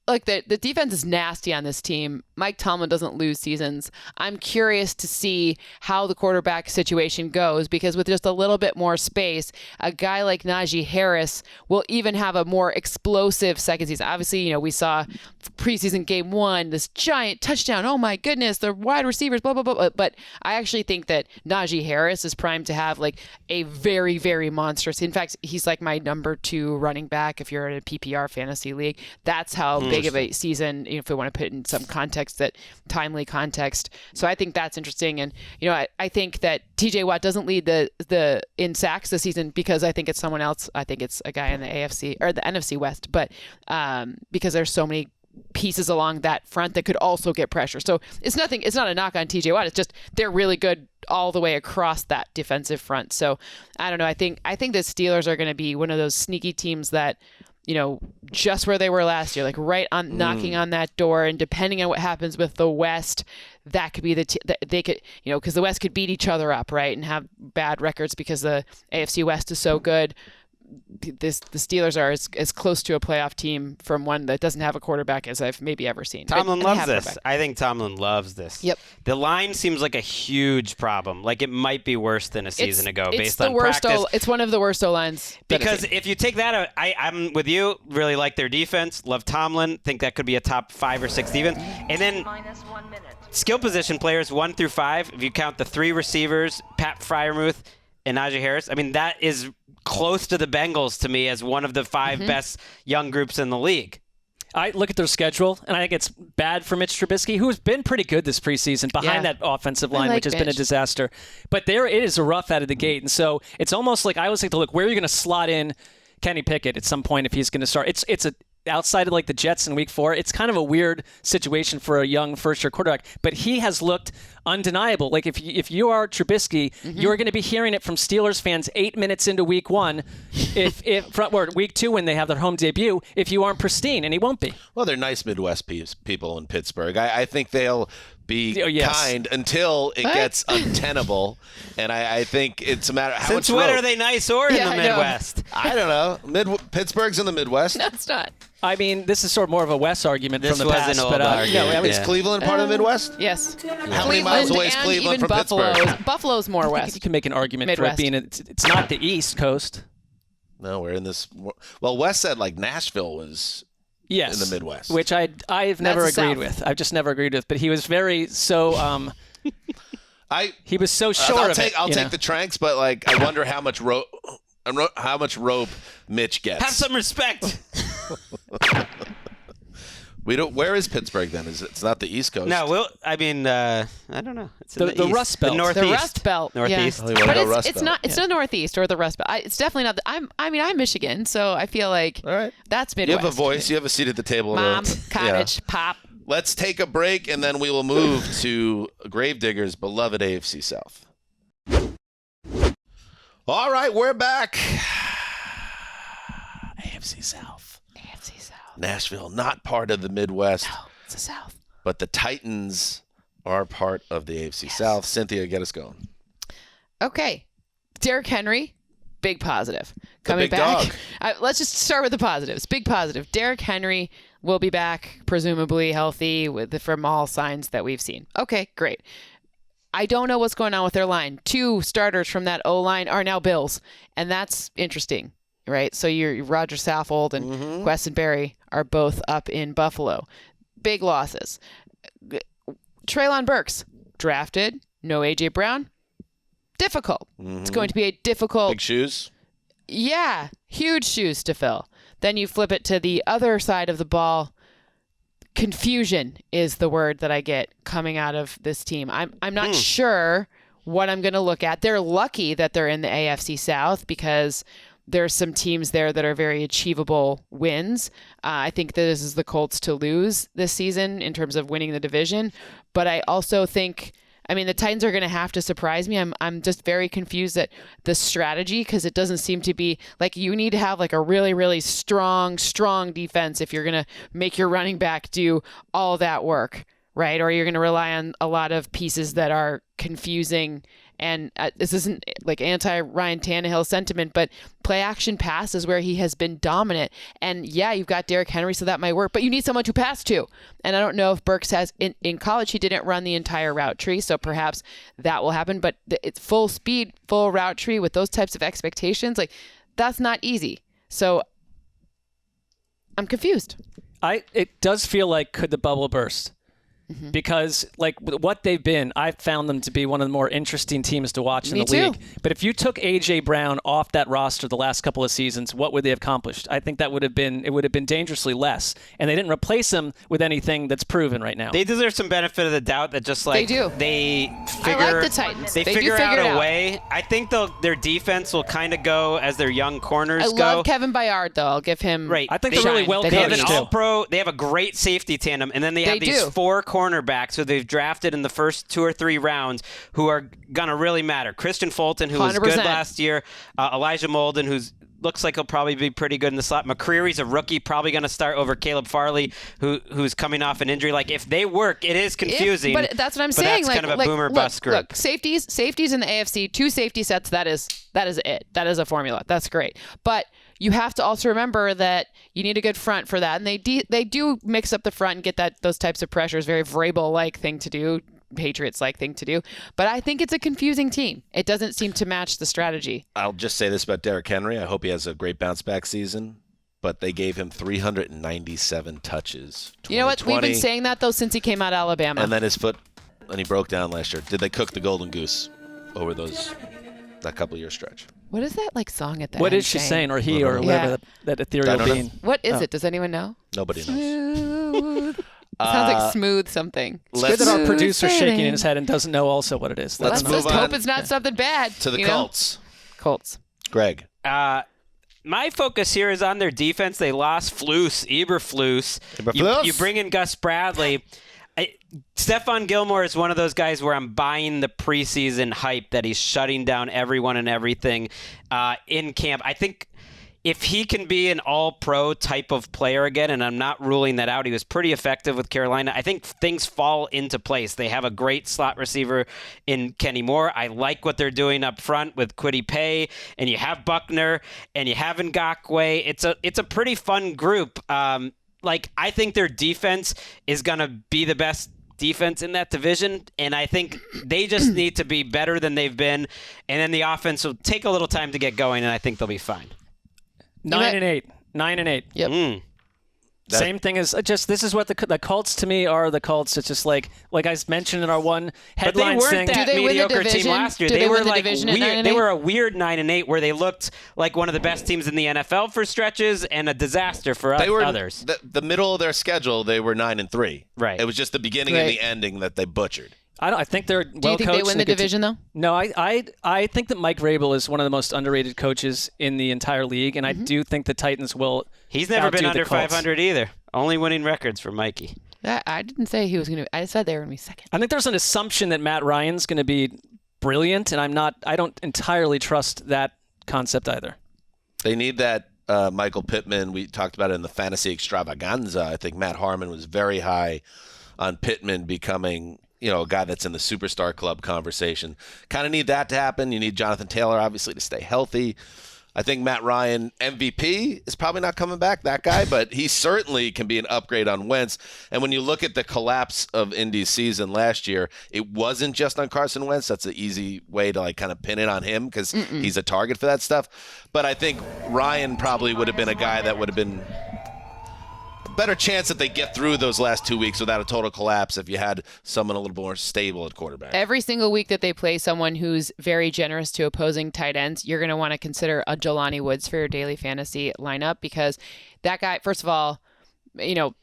S4: The defense is nasty on this team. Mike Tomlin doesn't lose seasons. I'm curious to see how the quarterback situation goes, because with just a little bit more space, a guy like Najee Harris will even have a more explosive second season. Obviously, we saw preseason game 1, this giant touchdown. Oh my goodness, the wide receivers, blah, blah, blah. But I actually think that Najee Harris is primed to have like a very, very monstrous. In fact, he's like my number 2 running back if you're in a PPR fantasy league. That's how big of a season, if we want to put it in some context, that timely context. So I think that's interesting. And, I think that TJ Watt doesn't lead the in sacks this season because I think it's someone else. I think it's a guy in the AFC or the NFC West, but because there's so many pieces along that front that could also get pressure. So it's not a knock on TJ Watt. It's just they're really good all the way across that defensive front. So I don't know. I think the Steelers are going to be one of those sneaky teams that, just where they were last year, like right on knocking on that door. And depending on what happens with the West, that could be they could, because the West could beat each other up, right, and have bad records because the AFC West is so good. The Steelers are as close to a playoff team from one that doesn't have a quarterback as I've maybe ever seen.
S5: Tomlin loves this. I think Tomlin loves this.
S4: Yep.
S5: The line seems like a huge problem. Like it might be worse than a season ago based on practice.
S4: It's one of the worst O-lines.
S5: Because if you take that out, I'm with you. Really like their defense. Love Tomlin. Think that could be a top 5 or 6 defense. And then skill position players 1 through 5. If you count the 3 receivers, Pat Freiermuth and Najee Harris, that is close to the Bengals to me as one of the 5 best young groups in the league.
S3: I look at their schedule, and I think it's bad for Mitch Trubisky, who's been pretty good this preseason behind that offensive line, which has been a disaster. But it is a rough out of the gate. And so it's almost like I always like to look, where are you going to slot in Kenny Pickett at some point if he's going to start? It's outside of like the Jets in week 4, it's kind of a weird situation for a young first-year quarterback, but he has looked undeniable. Like if you are Trubisky, you're going to be hearing it from Steelers fans 8 minutes into week 1, or week 2 when they have their home debut, if you aren't pristine, and he won't be.
S2: Well, they're nice Midwest people in Pittsburgh. I think they'll be kind until it gets untenable, and I think it's a matter of how much rope.
S5: Since when are they nice or in the Midwest?
S2: I don't know. Pittsburgh's in the Midwest.
S4: No, it's not.
S3: I mean, this is sort of more of a West argument from the past.
S2: Is Cleveland part of the Midwest?
S4: Yes.
S2: How many miles away is Cleveland from Pittsburgh?
S4: Buffalo's more west.
S3: You can make an argument
S4: Midwest.
S3: for it being it's not the East Coast.
S2: No, we're in this. Well, Wes said like Nashville was in the Midwest,
S3: which I've never agreed with. I've just never agreed with. But he was he was so sure of it.
S2: I'll take the tranks, but like I wonder how much rope Mitch gets.
S5: Have some respect.
S2: We don't. Where is Pittsburgh then? It's not the East Coast?
S5: No, I don't know. It's in
S3: the Rust Belt.
S5: The Northeast.
S4: The Rust Belt.
S5: Northeast.
S4: Yeah. But it's not. It's the Northeast or the Rust Belt. It's definitely not. I'm Michigan, so I feel like that's Midwest.
S2: You have a voice. You have a seat at the table.
S4: Mom, cottage, pop.
S2: Let's take a break, and then we will move to Gravedigger's beloved AFC South. All right, we're back. AFC South.
S4: AFC South.
S2: Nashville, not part of the Midwest.
S4: No, it's the South.
S2: But the Titans are part of the AFC South. Cynthia, get us going.
S4: Okay. Derrick Henry, big positive. Coming back. Let's just start with the positives. Big positive. Derrick Henry will be back, presumably healthy from all signs that we've seen. Okay, great. I don't know what's going on with their line. 2 starters from that O-line are now Bills, and that's interesting, right? So you're Roger Saffold and Weston Berry are both up in Buffalo. Big losses. Treylon Burks, drafted. No A.J. Brown. Difficult. It's going to be a difficult...
S2: Big shoes?
S4: Yeah, huge shoes to fill. Then you flip it to the other side of the ball. Confusion is the word that I get coming out of this team. I'm not sure what I'm going to look at. They're lucky that they're in the AFC South because there's some teams there that are very achievable wins. I think that this is the Colts to lose this season in terms of winning the division. But I also think, the Titans are going to have to surprise me. I'm just very confused at the strategy because it doesn't seem to be like you need to have like a really, really strong defense if you're going to make your running back do all that work, right? Or you're going to rely on a lot of pieces that are confusing. And this isn't like anti-Ryan Tannehill sentiment, but play action pass is where he has been dominant. And yeah, you've got Derrick Henry, so that might work, but you need someone to pass to. And I don't know if Burks has, in college, he didn't run the entire route tree, so perhaps that will happen. But it's full speed, full route tree with those types of expectations, like that's not easy. So I'm confused.
S3: It does feel like could the bubble burst? Because like what they've been, I've found them to be one of the more interesting teams to watch in the league. But if you took A.J. Brown off that roster the last couple of seasons, what would they have accomplished? I think it would have been dangerously less. And they didn't replace him with anything that's proven right now.
S5: They deserve some benefit of the doubt that just like
S4: they do. I like the Titans.
S5: They figure out a way. I think their defense will kind of go as their young corners go.
S4: I love Kevin Byard though. I'll give him.
S5: Right.
S3: I think they're really well coached.
S5: They have an all-pro. They have a great safety tandem, and then they have these 4 cornerbacks who they've drafted in the first 2 or 3 rounds who are gonna really matter. Christian Fulton, who was good last year. Elijah Molden, who's looks like he'll probably be pretty good in the slot. McCreary's a rookie, probably going to start over Caleb Farley, who's coming off an injury. Like, if they work, it is confusing.
S4: But that's what I'm saying.
S5: That's kind of a boomer bust group.
S4: Look, safeties in the AFC, 2 safety sets, that is it. That is a formula. That's great. But you have to also remember that you need a good front for that. And they do mix up the front and get those types of pressures. Very Vrabel-like thing to do. Patriots-like thing to do. But I think it's a confusing team. It doesn't seem to match the strategy.
S2: I'll just say this about Derrick Henry. I hope he has a great bounce-back season. But they gave him 397 touches.
S4: You know what? We've been saying that, though, since he came out of Alabama.
S2: And then he broke down last year. Did they cook the golden goose over that couple-year stretch?
S4: What is that like song at the end?
S3: What is she saying, or he, or whatever that ethereal being?
S4: What is it? Does anyone know?
S2: Nobody knows.
S4: Smooth. Sounds like smooth something.
S3: It's good that our producer's shaking his head and doesn't know also what it is.
S2: Let's move on.
S4: Hope it's not something bad.
S2: To the Colts.
S4: Colts.
S2: Gregg.
S5: My focus here is on their defense. They lost Eberflus. You bring in Gus Bradley. Stephon Gilmore is one of those guys where I'm buying the preseason hype that he's shutting down everyone and everything in camp. I think if he can be an all-pro type of player again, and I'm not ruling that out, he was pretty effective with Carolina, I think things fall into place. They have a great slot receiver in Kenny Moore. I like what they're doing up front with Kwity Paye, and you have Buckner, and you have Ngakoue. It's a pretty fun group. I think their defense is going to be the best defense in that division, and I think they just need to be better than they've been, and then the offense will take a little time to get going, and I think they'll be fine.
S3: 9-8. 9-8.
S4: Yep.
S3: Same thing as this is what the Colts to me are. The Colts. It's just like I mentioned in our one headline
S5: but they
S3: thing.
S5: weren't that mediocre team last year. They were like weird. They were a weird 9-8 where they looked like one of the best teams in the NFL for stretches and a disaster for others.
S2: The middle of their schedule, they were 9-3.
S5: Right.
S2: It was just the beginning and the ending that they butchered.
S3: I think they're well coached.
S4: Do you think they win the division, though?
S3: No, I think that Mike Vrabel is one of the most underrated coaches in the entire league, and I do think the Titans will.
S5: He's never been under 500 either. Only winning records for Mikey.
S4: I didn't say he was going to. I said they were going to be second.
S3: I think there's an assumption that Matt Ryan's going to be brilliant, and I don't entirely trust that concept either.
S2: They need that Michael Pittman. We talked about it in the fantasy extravaganza. I think Matt Harmon was very high on Pittman becoming a guy that's in the superstar club conversation. Kind of need that to happen. You need Jonathan Taylor, obviously, to stay healthy. I think Matt Ryan, MVP, is probably not coming back, that guy, but he certainly can be an upgrade on Wentz. And when you look at the collapse of Indy's season last year, it wasn't just on Carson Wentz. That's an easy way to kind of pin it on him because he's a target for that stuff. But I think Ryan probably would have been a guy that would have been better chance that they get through those last 2 weeks without a total collapse if you had someone a little more stable at quarterback.
S4: Every single week that they play someone who's very generous to opposing tight ends, you're going to want to consider a Jelani Woods for your daily fantasy lineup because that guy, first of all,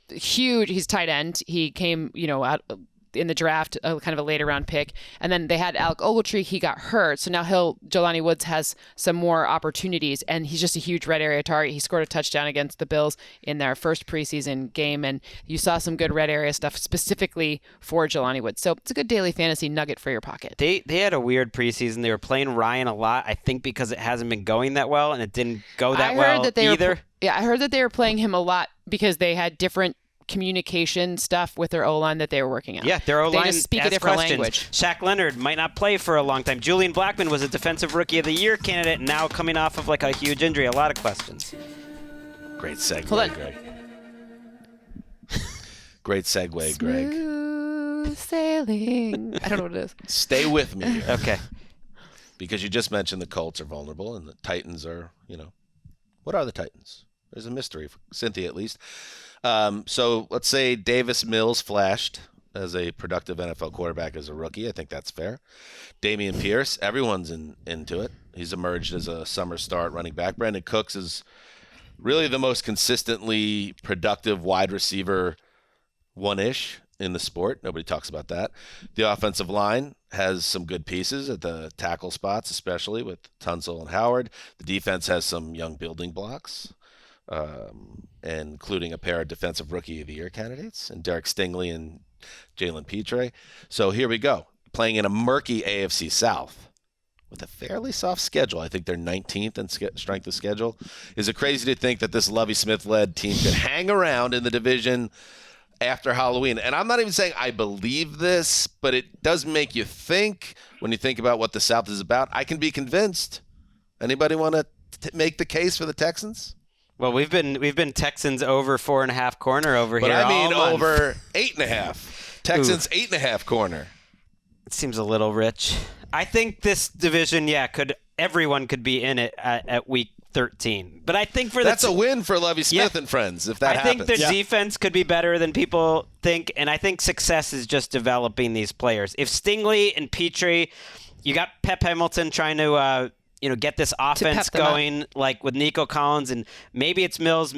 S4: huge. He's tight end. He came, out in the draft, kind of a later round pick. And then they had Alec Ogletree. He got hurt. So now Jelani Woods has some more opportunities, and he's just a huge red area target. He scored a touchdown against the Bills in their first preseason game, and you saw some good red area stuff specifically for Jelani Woods. So it's a good daily fantasy nugget for your pocket.
S5: They had a weird preseason. They were playing Ryan a lot, I think because it hasn't been going that well, and it didn't go that well either.
S4: I heard that they were playing him a lot because they had different communication stuff with their O-line that they were working on.
S5: Yeah, their O-line
S4: they just speak a different language.
S5: Shaq Leonard might not play for a long time. Julian Blackmon was a Defensive Rookie of the Year candidate, now coming off of a huge injury. A lot of questions.
S2: Great segue, Greg. Great segue, Greg.
S4: Smooth sailing. I don't know what it is.
S2: Stay with me here.
S5: Okay.
S2: Because you just mentioned the Colts are vulnerable and the Titans are, what are the Titans? There's a mystery, for Cynthia at least. So let's say Davis Mills flashed as a productive NFL quarterback as a rookie. I think that's fair. Dameon Pierce, everyone's into it. He's emerged as a summer start running back. Brandon Cooks is really the most consistently productive wide receiver one-ish in the sport. Nobody talks about that. The offensive line has some good pieces at the tackle spots, especially with Tunsil and Howard. The defense has some young building blocks. Including a pair of Defensive Rookie of the Year candidates, and Derek Stingley and Jalen Petre. So here we go. Playing in a murky AFC South with a fairly soft schedule. I think they're 19th in strength of schedule. Is it crazy to think that this Lovie Smith-led team could hang around in the division after Halloween? And I'm not even saying I believe this, but it does make you think when you think about what the South is about. I can be convinced. Anybody want to make the case for the Texans?
S5: Well, we've been Texans over 4.5 corner over here.
S2: But I mean
S5: all month.
S2: Over 8.5. Texans 8.5 corner.
S5: It seems a little rich. I think this division, everyone could be in it at week 13. But I think that's
S2: a win for Lovie Smith and friends if that happens.
S5: I think their defense could be better than people think, and I think success is just developing these players. If Stingley and Petre, you got Pep Hamilton trying to get this offense going, like with Nico Collins, and maybe it's Mills,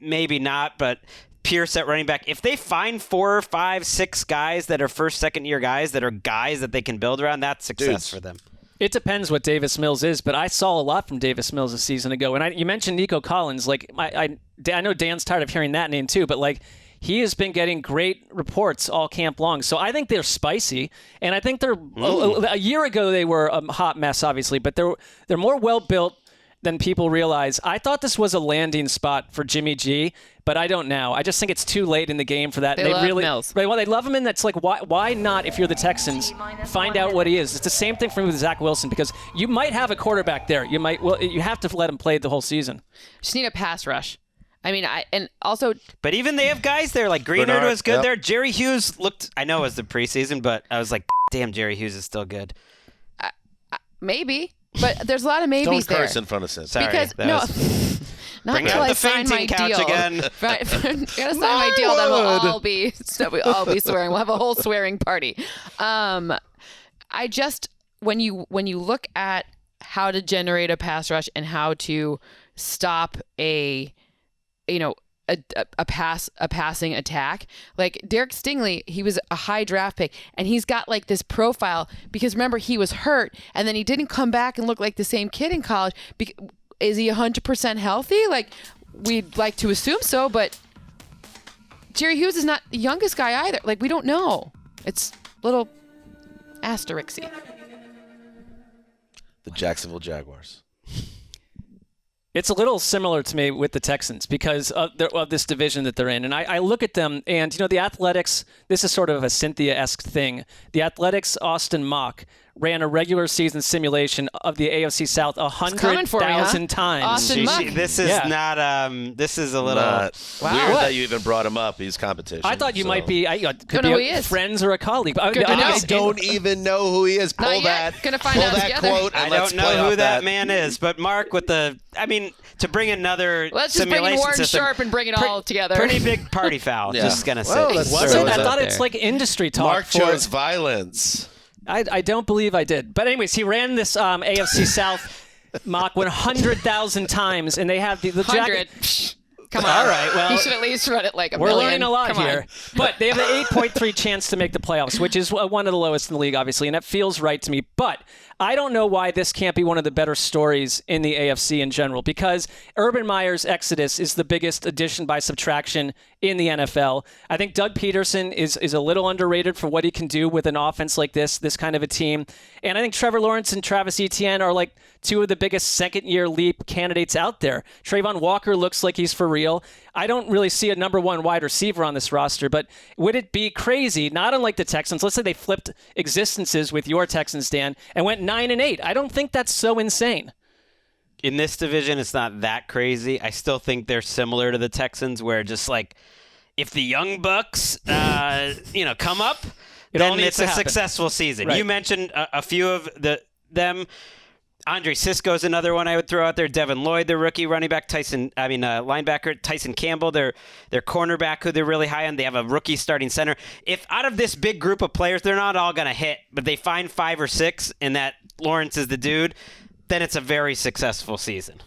S5: maybe not, but Pierce at running back. If they find 4, 5, 6 guys that are first, second year guys that are guys that they can build around, that's success for them.
S3: It depends what Davis Mills is, but I saw a lot from Davis Mills a season ago. And you mentioned Nico Collins. Like I know Dan's tired of hearing that name too, but like he has been getting great reports all camp long. So I think they're spicy, and I think they're a year ago they were a hot mess, obviously, but they're more well built than people realize. I thought this was a landing spot for Jimmy G, but I don't now. I just think it's too late in the game for that.
S4: They love Mills.
S3: Right, well, they love him, and that's like, why not, if you're the Texans, find out what he is? It's the same thing for me with Zach Wilson, because you might have a quarterback there. You have to let him play the whole season.
S4: Just need a pass rush. I mean, and also...
S5: But even they have guys there, like Greenard was good there. Jerry Hughes looked, I know it was the preseason, but I was like, damn, Jerry Hughes is still good.
S4: Maybe. But there's a lot of maybes there.
S2: Don't curse in front of Cynthia.
S4: Because, not
S5: bring
S4: until
S5: out
S4: I
S5: the
S4: sign my
S5: fainting couch
S4: deal.
S5: again.
S4: Right. Gotta sign my deal, then we'll all be swearing. We'll have a whole swearing party. I just, when you look at how to generate a pass rush and how to stop a passing attack, like Derek Stingley, he was a high draft pick, and he's got like this profile because remember he was hurt and then he didn't come back and look like the same kid in college. Is he 100% healthy? Like we'd like to assume so, but Jerry Hughes is not the youngest guy either. Like we don't know. It's a little asterisk-y.
S2: The Jacksonville Jaguars.
S3: It's a little similar to me with the Texans because of this division that they're in. And I look at them and, the Athletics, this is sort of a Cynthia-esque thing. The Athletics' Austin Mock ran a regular season simulation of the AFC South 100,000 times.
S4: Austin Mock.
S5: This is not, this is a little...
S2: Weird that you even brought him up. He's competition.
S3: I thought you might be, could
S4: know
S3: be
S4: who he is.
S3: friends or a colleague.
S2: I don't even know who he is. Pull that.
S4: Gonna find out together.
S2: Quote and
S5: I don't know who that man is, but Mark with the, to bring another
S4: let's just bring in Warren
S5: system,
S4: Sharp and bring it all together.
S5: Pretty big party foul.
S2: Yeah.
S5: Just gonna say.
S2: Well,
S3: I thought it's like industry talk.
S2: Mark chose violence.
S3: I don't believe I did. But anyways, he ran this AFC South mock 100,000 times, and they have the
S4: 100. Come on.
S3: All right, well,
S4: he should at least run it like a
S3: we're
S4: million.
S3: learning a lot
S4: Come
S3: here.
S4: on.
S3: But they have an 8.3 chance to make the playoffs, which is one of the lowest in the league, obviously, and that feels right to me. But I don't know why this can't be one of the better stories in the AFC in general, because Urban Meyer's exodus is the biggest addition by subtraction in the NFL. I think Doug Peterson is a little underrated for what he can do with an offense like this kind of a team. And I think Trevor Lawrence and Travis Etienne are like two of the biggest second-year leap candidates out there. Trayvon Walker looks like he's for real. I don't really see a number one wide receiver on this roster, but would it be crazy, not unlike the Texans, let's say they flipped existences with your Texans, Dan, and went 9-8. I don't think that's so insane.
S5: In this division, it's not that crazy. I still think they're similar to the Texans, where just like if the Young Bucks, come up, then it's a successful season.
S3: Right.
S5: You mentioned a few of them. Andre Sisco's another one I would throw out there. Devin Lloyd, their rookie running back. Linebacker Tyson Campbell, their cornerback, who they're really high on. They have a rookie starting center. If out of this big group of players, they're not all going to hit, but they find 5 or 6, and that Lawrence is the dude, then it's a very successful season.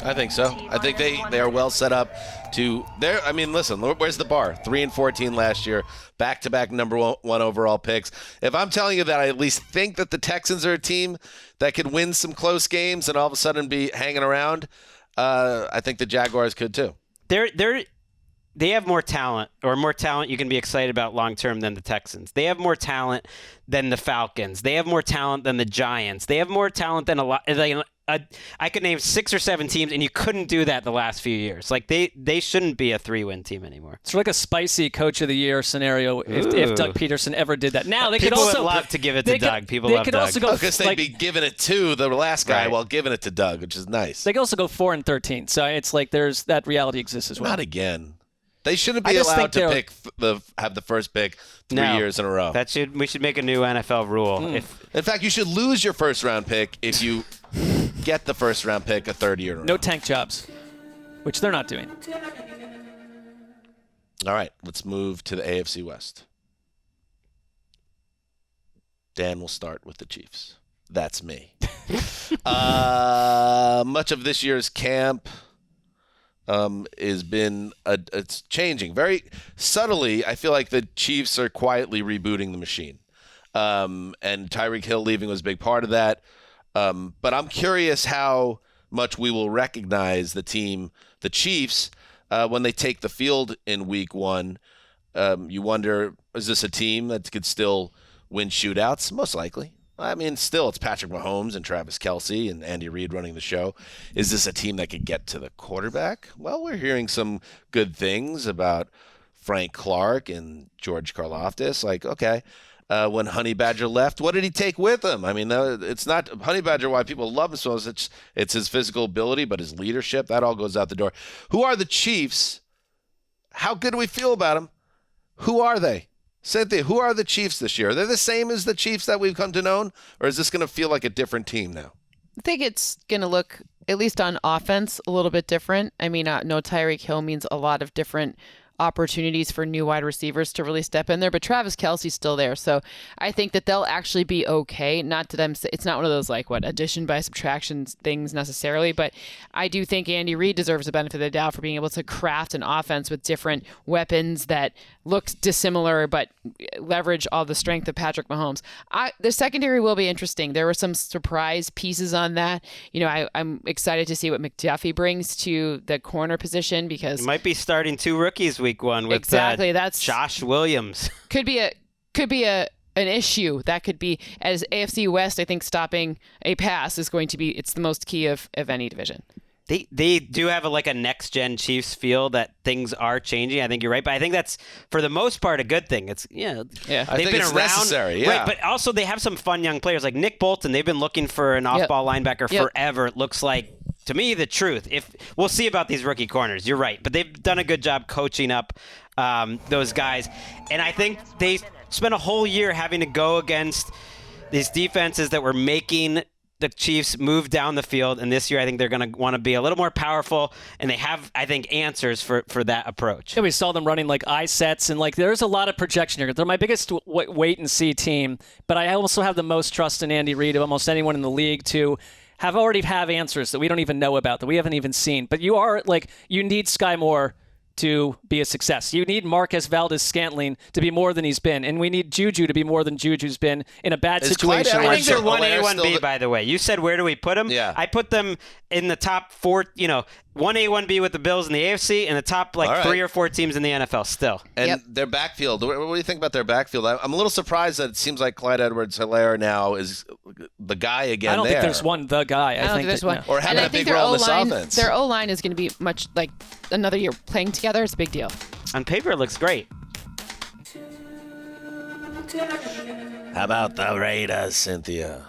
S2: I think so. I think they are well set up to there. I mean, listen, where's the bar? 3-14 last year, back-to-back number one overall picks. If I'm telling you that I at least think that the Texans are a team that could win some close games and all of a sudden be hanging around, I think the Jaguars could too.
S5: They have more talent you can be excited about long-term than the Texans. They have more talent than the Falcons. They have more talent than the Giants. They have more talent than a lot. I could name 6 or 7 teams, and you couldn't do that the last few years. Like they shouldn't be a 3-win team anymore.
S3: It's like a spicy Coach of the Year scenario if Doug Peterson ever did that. Now they
S5: People
S3: could also
S5: would love to give it to Doug. People
S3: they
S5: love
S3: could
S5: Doug.
S3: also go
S2: because they'd be giving it to the last guy
S5: Right.
S2: while giving it to Doug, which is nice.
S3: They could also go 4-13. So it's like there's that reality exists as well.
S2: Not again. They shouldn't be allowed to have the first pick 3 years in a row.
S5: We should make a new NFL rule.
S2: In fact, you should lose your first round pick if you get the first round pick a third year in a row.
S3: No tank jobs, which they're not doing.
S2: All right, let's move to the AFC West. Dan will start with the Chiefs. That's me. Much of this year's camp it's changing very subtly. I feel like the Chiefs are quietly rebooting the machine, and Tyreek Hill leaving was a big part of that. But I'm curious how much we will recognize the Chiefs, when they take the field in week 1. You wonder, is this a team that could still win shootouts? Most likely. I mean, still, it's Patrick Mahomes and Travis Kelce and Andy Reid running the show. Is this a team that could get to the quarterback? Well, we're hearing some good things about Frank Clark and George Karlaftis. Like, okay, when Honey Badger left, what did he take with him? I mean, it's not Honey Badger why people love him so much. It's his physical ability, but his leadership, that all goes out the door. Who are the Chiefs? How good do we feel about them? Who are they? Cynthia, who are the Chiefs this year? Are they the same as the Chiefs that we've come to know, or is this going to feel like a different team now?
S4: I think it's going to look, at least on offense, a little bit different. I mean, no Tyreek Hill means a lot of different opportunities for new wide receivers to really step in there, but Travis Kelce's still there. So I think that they'll actually be okay. Not that it's not one of those addition by subtraction things necessarily, but I do think Andy Reid deserves the benefit of the doubt for being able to craft an offense with different weapons that look dissimilar but leverage all the strength of Patrick Mahomes. The secondary will be interesting. There were some surprise pieces on that. You know, I'm excited to see what McDuffie brings to the corner position, because
S5: he might be starting 2 rookies week 1 with
S4: exactly. That's
S5: Josh Williams.
S4: Could be an issue. That could be, as AFC West, I think stopping a pass is going to be, it's the most key of any division.
S5: They do have a next-gen Chiefs feel that things are changing. I think you're right, but I think that's, for the most part, a good thing. It's
S2: I
S5: they've
S2: think
S5: been
S2: it's
S5: around,
S2: necessary, yeah.
S5: right? But also they have some fun young players like Nick Bolton. They've been looking for an off-ball linebacker forever. It looks like, to me, the truth. If we'll see about these rookie corners, you're right, but they've done a good job coaching up those guys, and I think they spent a whole year having to go against these defenses that were making the Chiefs move down the field, and this year I think they're going to want to be a little more powerful, and they have, I think, answers for that approach.
S3: Yeah, we saw them running eye sets, and there's a lot of projection here. They're my biggest wait-and-see team, but I also have the most trust in Andy Reid of almost anyone in the league to already have answers that we don't even know about, that we haven't even seen. But you need Sky Moore to be a success. You need Marquez Valdes-Scantling to be more than he's been, and we need Juju to be more than Juju's been in a bad situation.
S5: I think they're 1A, 1B, by the way. You said, where do we put them?
S2: Yeah.
S5: I put them in the top 4, 1A, 1B with the Bills in the AFC, and the top 3 or 4 teams in the NFL still.
S2: And their backfield, what do you think about their backfield? I'm a little surprised that it seems like Clyde Edwards-Helaire now is the guy again.
S3: I don't think there's one the guy.
S4: I think there's one.
S2: Or having a big role in this offense.
S4: Their O-line is going to be much like another year playing together. It's a big deal.
S5: On paper, it looks great.
S2: How about the Raiders, Cynthia?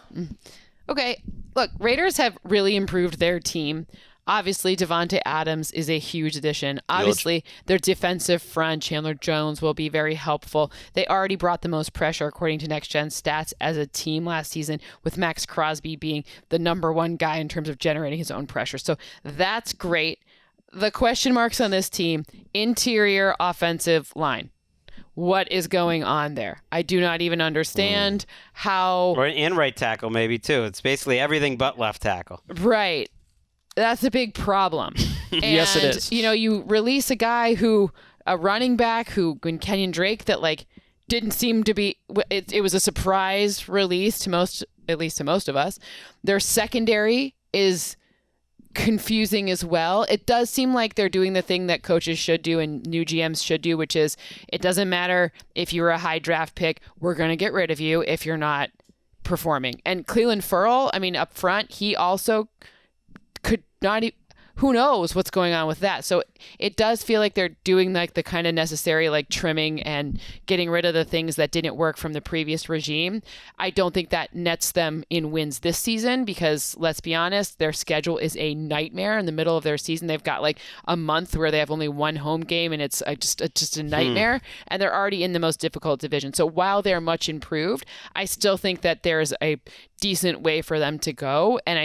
S4: Okay, look, Raiders have really improved their team. Obviously, Devontae Adams is a huge addition. Obviously, their defensive front, Chandler Jones, will be very helpful. They already brought the most pressure, according to Next Gen Stats, as a team last season, with Max Crosby being the number 1 guy in terms of generating his own pressure. So that's great. The question marks on this team, interior offensive line. What is going on there? I do not even understand how...
S5: Or in right tackle, maybe, too. It's basically everything but left tackle.
S4: Right. That's a big problem. And,
S3: yes, it is.
S4: You release a running back when Kenyon Drake, that didn't seem to be, it was a surprise release at least to most of us. Their secondary is confusing as well. It does seem like they're doing the thing that coaches should do and new GMs should do, which is, it doesn't matter if you're a high draft pick, we're going to get rid of you if you're not performing. And Cleveland Ferrell, up front, he also could not, who knows what's going on with that. So it does feel like they're doing the kind of necessary trimming and getting rid of the things that didn't work from the previous regime. I don't think that nets them in wins this season, because let's be honest, their schedule is a nightmare in the middle of their season. They've got a month where they have only 1 home game, and it's just a nightmare. And they're already in the most difficult division. So while they're much improved, I still think that there's a decent way for them to go. And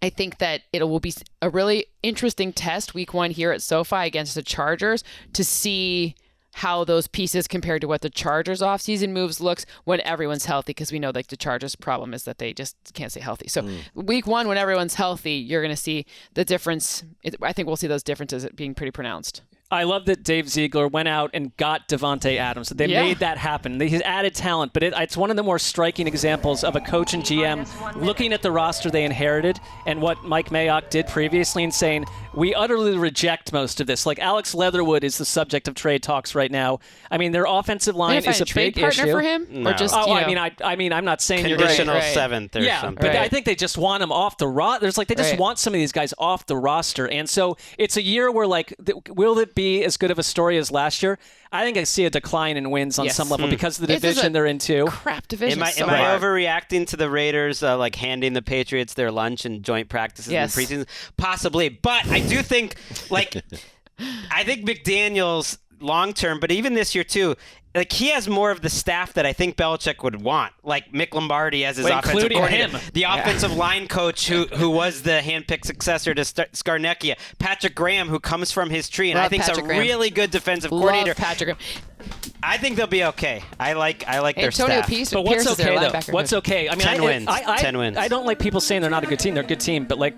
S4: I think that it will be a really interesting test week 1 here at SoFi against the Chargers to see how those pieces compared to what the Chargers offseason moves looks when everyone's healthy, because we know like the Chargers' problem is that they just can't stay healthy. So week 1, when everyone's healthy, you're going to see the difference. I think we'll see those differences being pretty pronounced.
S3: I love that Dave Ziegler went out and got Davante Adams. They made that happen. He's added talent, but it's one of the more striking examples of a coach and GM looking at the roster they inherited and what Mike Mayock did previously and saying, we utterly reject most of this. Like Alex Leatherwood is the subject of trade talks right now. I mean, their offensive line is a big issue.
S4: Partner for him?
S5: No.
S4: Or just,
S3: I mean, I'm not saying
S5: conditional
S3: you're
S5: seventh or something.
S3: But I think they just want him off the roster. They just want some of these guys off the roster. And so it's a year where, like, will it be as good of a story as last year? I think I see a decline in wins on some level because of the division they're into.
S4: Crap division.
S5: Am I overreacting to the Raiders like handing the Patriots their lunch and joint practices in preseason? Possibly, but I do think I think McDaniels long term, but even this year too. Like, he has more of the staff that I think Belichick would want. Like Mick Lombardi as his offensive coordinator. The offensive line coach who was the handpicked successor to Scarnecchia. Patrick Graham, who comes from his tree, and I think is a really good defensive coordinator.
S4: Patrick Graham.
S5: I think they'll be okay. I like their staff.
S3: But what's okay, though? What's okay? I mean,
S5: 10 wins. 10 wins.
S3: I don't like people saying they're not a good team. They're a good team, but like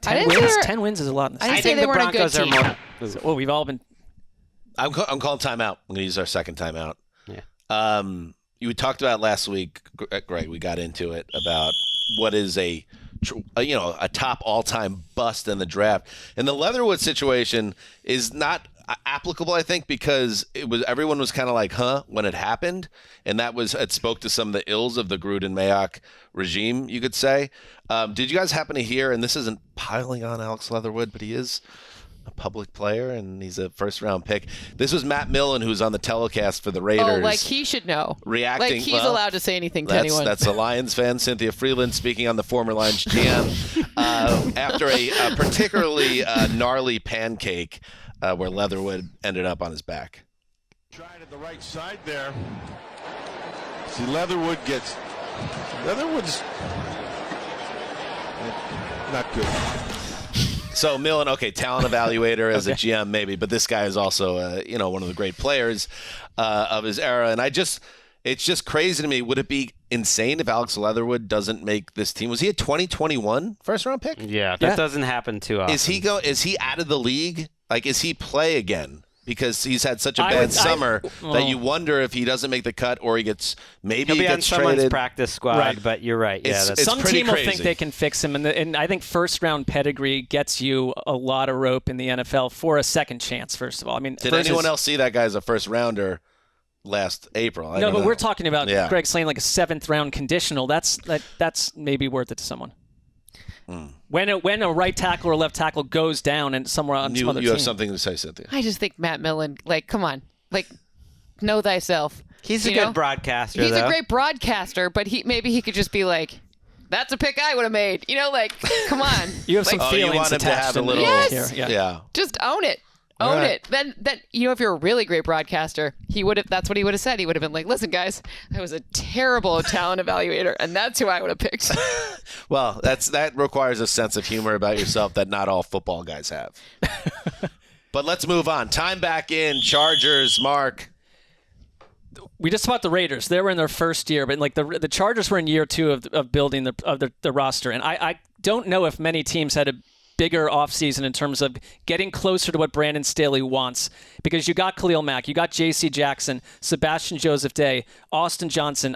S3: 10 wins is a lot.
S4: I think they weren't a good team.
S3: Well, we've all been...
S2: I'm calling timeout. I'm going to use our second timeout.
S5: Yeah.
S2: You talked about last week, Greg. We got into it about what is a top all-time bust in the draft, and the Leatherwood situation is not applicable, I think, because everyone was kind of like, huh, when it happened, and it spoke to some of the ills of the Gruden Mayock regime, you could say. Did you guys happen to hear? And this isn't piling on Alex Leatherwood, but he is a public player, and he's a first-round pick. This was Matt Millen, who's on the telecast for the Raiders.
S4: Oh, like he should know.
S2: Reacting.
S4: Like he's allowed to say anything to anyone.
S2: That's a Lions fan, Cynthia Frelund, speaking on the former Lions GM after a particularly gnarly pancake where Leatherwood ended up on his back.
S9: Trying at the right side there. See, Leatherwood's not good.
S2: So Millen, talent evaluator as a GM maybe, but this guy is also one of the great players of his era, and it's just crazy to me. Would it be insane if Alex Leatherwood doesn't make this team? Was he a 2021 first round pick?
S5: Yeah, that doesn't happen too often.
S2: Is he out of the league? Like, is he play again? Because he's had such a bad summer that you wonder if he doesn't make the cut or he gets
S5: He'll be on someone's
S2: traded.
S5: Practice squad, right. But you're right.
S2: It's
S3: some team will think they can fix him, and I think first-round pedigree gets you a lot of rope in the NFL for a second chance. First of all, I mean,
S2: did anyone else see that guy as a first-rounder last April?
S3: No, but we're talking about Greg saying like a seventh-round conditional. That's maybe worth it to someone. When a right tackle or left tackle goes down and somewhere on some other team.
S2: You have something to say, Cynthia.
S4: I just think Matt Millen, like, come on, like, know thyself.
S5: He's a good broadcaster.
S4: He's a great broadcaster, but maybe he could just be like, that's a pick I would have made. Like, come on.
S3: You have some feelings
S2: you want him to have a little.
S4: Yes.
S2: Yeah.
S4: Just own it. Own it. Then if you're a really great broadcaster, that's what he would have said. He would have been like, listen, guys, I was a terrible talent evaluator, and that's who I would have picked.
S2: Well, that requires a sense of humor about yourself that not all football guys have. But let's move on. Time back in. Chargers, Mark.
S3: We just talked about the Raiders. They were in their first year, but like the Chargers were in year 2 of building the roster, and I don't know if many teams had a bigger offseason in terms of getting closer to what Brandon Staley wants, because you got Khalil Mack, you got J.C. Jackson, Sebastian Joseph Day, Austin Johnson,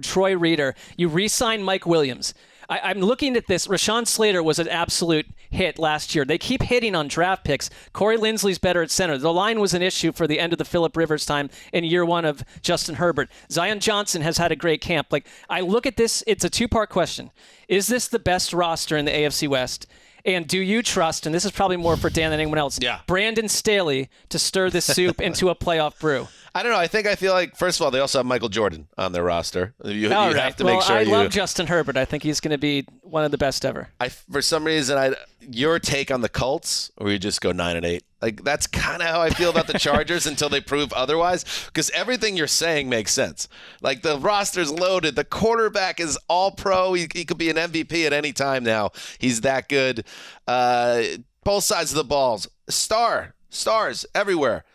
S3: Troy Reeder. You re-signed Mike Williams. I'm looking at this. Rashawn Slater was an absolute hit last year. They keep hitting on draft picks. Corey Linsley's better at center. The line was an issue for the end of the Phillip Rivers time in year 1 of Justin Herbert. Zion Johnson has had a great camp. Like, I look at this, it's a 2-part question. Is this the best roster in the AFC West? And do you trust, and this is probably more for Dan than anyone else, Brandon Staley to stir this soup into a playoff brew?
S2: I don't know. I feel like, first of all, they also have Michael Jordan on their roster. You have to make sure
S3: I love Justin Herbert. I think he's going to be one of the best ever.
S2: For some reason, your take on the Colts, or you just go 9-8. Like, that's kind of how I feel about the Chargers until they prove otherwise, because everything you're saying makes sense. Like, the roster's loaded. The quarterback is all pro. He could be an MVP at any time now. He's that good. Both sides of the balls. Stars everywhere.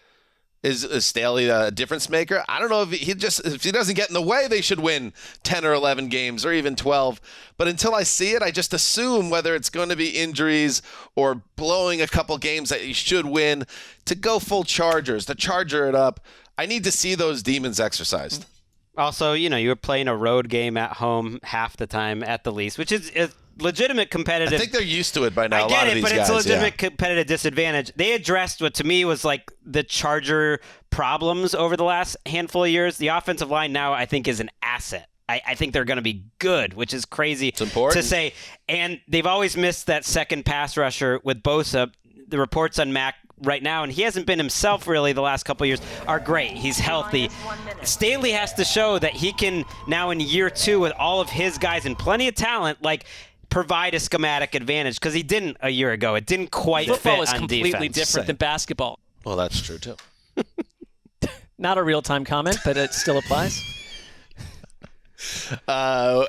S2: Is Staley a difference maker? I don't know if he doesn't get in the way, they should win 10 or 11 games or even 12. But until I see it, I just assume whether it's going to be injuries or blowing a couple games that you should win to go full Chargers, to charger it up. I need to see those demons exercised.
S5: Also, you were playing a road game at home half the time at the least, which is legitimate competitive.
S2: I think they're used to it by now.
S5: I get it, but it's a legitimate competitive disadvantage. They addressed what to me was like the Charger problems over the last handful of years. The offensive line now, I think, is an asset. I think they're going to be good, which is crazy to say. And they've always missed that second pass rusher with Bosa. The reports on Mac right now, and he hasn't been himself really the last couple of years, are great. He's healthy. Staley has to show that he can now in year 2 with all of his guys and plenty of talent, provide a schematic advantage, because he didn't a year ago. It didn't quite fit on defense.
S3: Football is completely different than basketball.
S2: Well, that's true too.
S3: Not a real-time comment, but it still applies.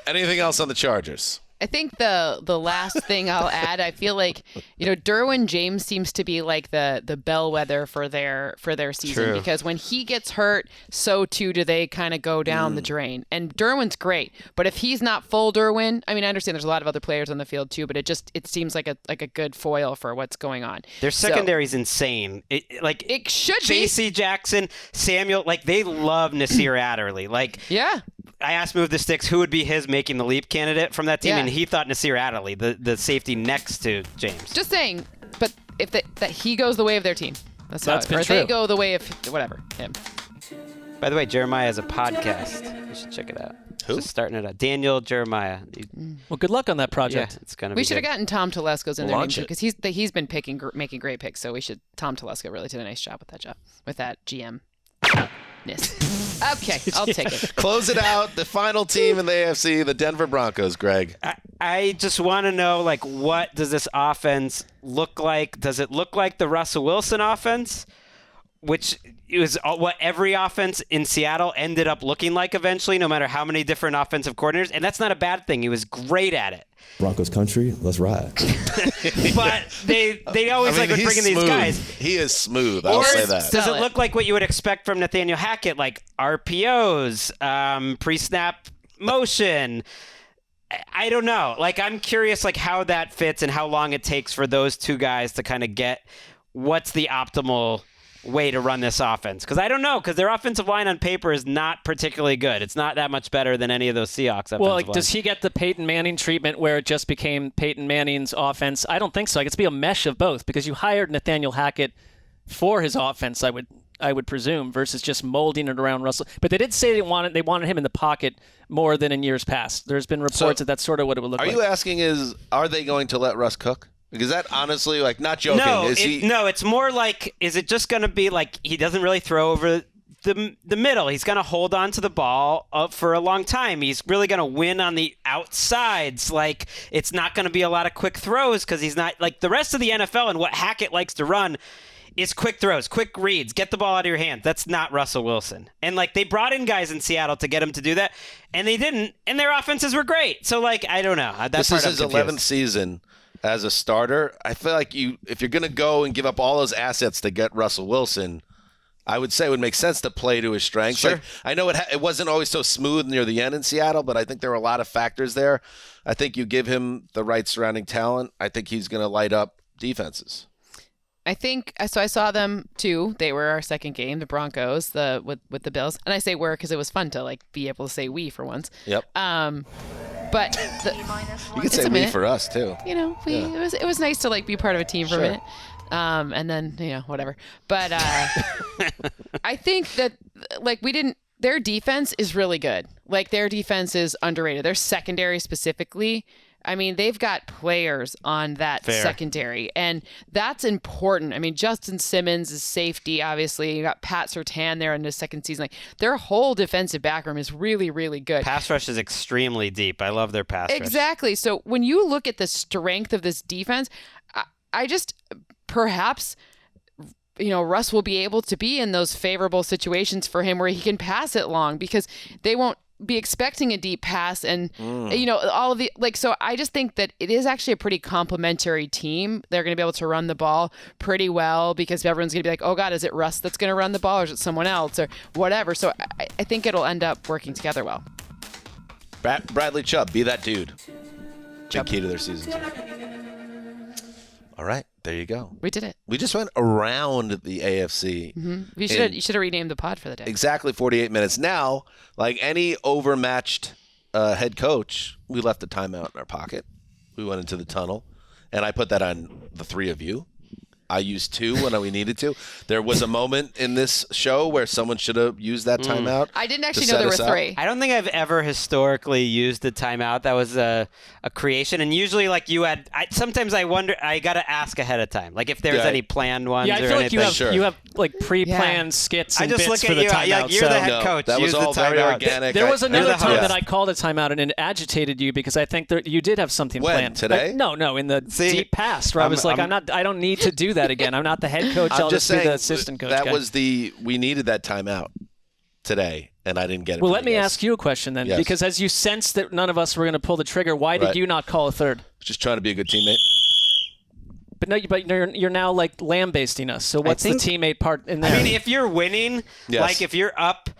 S2: Anything else on the Chargers?
S4: I think the last thing I'll add, I feel like, Derwin James seems to be like the bellwether for their season. True. Because when he gets hurt, so too do they kind of go down the drain. And Derwin's great, but if he's not full Derwin, I mean, I understand there's a lot of other players on the field too, but it seems like a good foil for what's going on.
S5: Their secondary's insane. It
S4: should be.
S5: J.C. Jackson, Samuel, they love Nasir Adderley.
S4: Yeah.
S5: I asked Move the Sticks who would be his making the leap candidate from that team, and he thought Nasir Adderley, the safety next to James.
S4: Just saying, but if that he goes the way of their team. That's
S3: been
S4: or
S3: true.
S4: They go the way of whatever, him.
S5: By the way, Jeremiah has a podcast. You should check it out.
S2: Who?
S5: Just starting it out. Daniel Jeremiah.
S3: Well, good luck on that project.
S5: Yeah, it's gonna be
S4: We should have
S5: good.
S4: gotten Tom Telesco's in there
S2: Launch
S4: too, because he's been making great picks. So we should. Tom Telesco really did a nice job with that GM. Okay, I'll take it.
S2: Close it out. The final team in the AFC, the Denver Broncos, Greg.
S5: I just want to know, what does this offense look like? Does it look like the Russell Wilson offense, which is what every offense in Seattle ended up looking like eventually, no matter how many different offensive coordinators? And that's not a bad thing. He was great at it.
S10: Broncos country, let's ride.
S5: But they always would bring in these guys.
S2: He is smooth. I'll say that.
S5: Does it look like what you would expect from Nathaniel Hackett, like RPOs, pre-snap motion? I don't know. I'm curious, how that fits and how long it takes for those two guys to kind of get what's the optimal way to run this offense. Because I don't know, because their offensive line on paper is not particularly good. It's not that much better than any of those Seahawks offensive lines.
S3: Does he get the Peyton Manning treatment where it just became Peyton Manning's offense? I don't think so. It's be a mesh of both, because you hired Nathaniel Hackett for his offense, I would presume, versus just molding it around Russell. But they did say they wanted him in the pocket more than in years past. There's been reports that that's sort of what it would look like.
S2: Are you asking are they going to let Russ cook? Because that honestly, not joking.
S5: No, it's more is it just going to be he doesn't really throw over the middle? He's going to hold on to the ball for a long time. He's really going to win on the outsides. It's not going to be a lot of quick throws because he's not the rest of the NFL, and what Hackett likes to run is quick throws, quick reads, get the ball out of your hands. That's not Russell Wilson. And they brought in guys in Seattle to get him to do that, and they didn't, and their offenses were great. So I don't know.
S2: This is his 11th season as a starter. I feel like if you're going to go and give up all those assets to get Russell Wilson, I would say it would make sense to play to his strengths.
S5: Sure.
S2: I know it wasn't always so smooth near the end in Seattle, but I think there were a lot of factors there. I think you give him the right surrounding talent, I think he's going to light up defenses.
S4: I think so. I saw them too. They were our second game, the Broncos, with the Bills, and I say "were" because it was fun to be able to say "we" for once.
S2: Yep.
S4: But
S2: you could say "we" for us too.
S4: It was nice to be part of a team for a minute, and then whatever. But I think that we didn't. Their defense is really good. Their defense is underrated. Their secondary specifically. I mean, they've got players on that secondary, and that's important. I mean, Justin Simmons is safety, obviously. You got Pat Surtain there in his second season. Their whole defensive backroom is really, really good.
S5: Pass rush is extremely deep. I love their pass rush.
S4: Exactly. So when you look at the strength of this defense, I just perhaps Russ will be able to be in those favorable situations for him where he can pass it long, because they won't. be expecting a deep pass and, all of the, so I just think that it is actually a pretty complementary team. They're going to be able to run the ball pretty well because everyone's going to be like, oh God, is it Russ that's going to run the ball or is it someone else or whatever? So I think it'll end up working together well.
S2: Bradley Chubb, be that dude. Big key to their season. All right, there you go.
S4: We did it.
S2: We just went around the AFC.
S4: Mm-hmm. You should have renamed the pod for the day.
S2: Exactly 48 minutes. Now, like any overmatched head coach, we left a timeout in our pocket. We went into the tunnel, and I put that on the three of you. I used 2 when we needed to. There was a moment in this show where someone should have used that timeout.
S4: I didn't actually know there were 3.
S5: I don't think I've ever historically used the timeout. That was a creation. And usually, like you had, sometimes I wonder, I got to ask ahead of time. Like if there's any planned ones or anything.
S3: I feel like you have like pre-planned skits and
S5: I just
S3: bits
S5: look
S3: for
S5: at
S3: the
S5: you,
S3: timeout.
S5: You're the head coach.
S2: That was all very organic.
S3: There was another time that I called a timeout and it agitated you because I think that you did have something planned.
S2: Today?
S3: No, in the deep past where I was like, I don't need to do that again. I'm not the head coach. I'll just be the assistant coach.
S2: That was we needed that timeout today, and I didn't get it.
S3: Well, let me ask you a question then, because as you sensed that none of us were going to pull the trigger, why did you not call a third?
S2: Just trying to be a good teammate.
S3: But you're now like lambasting us. So what's the teammate part in there?
S5: I mean, if you're winning, like if you're up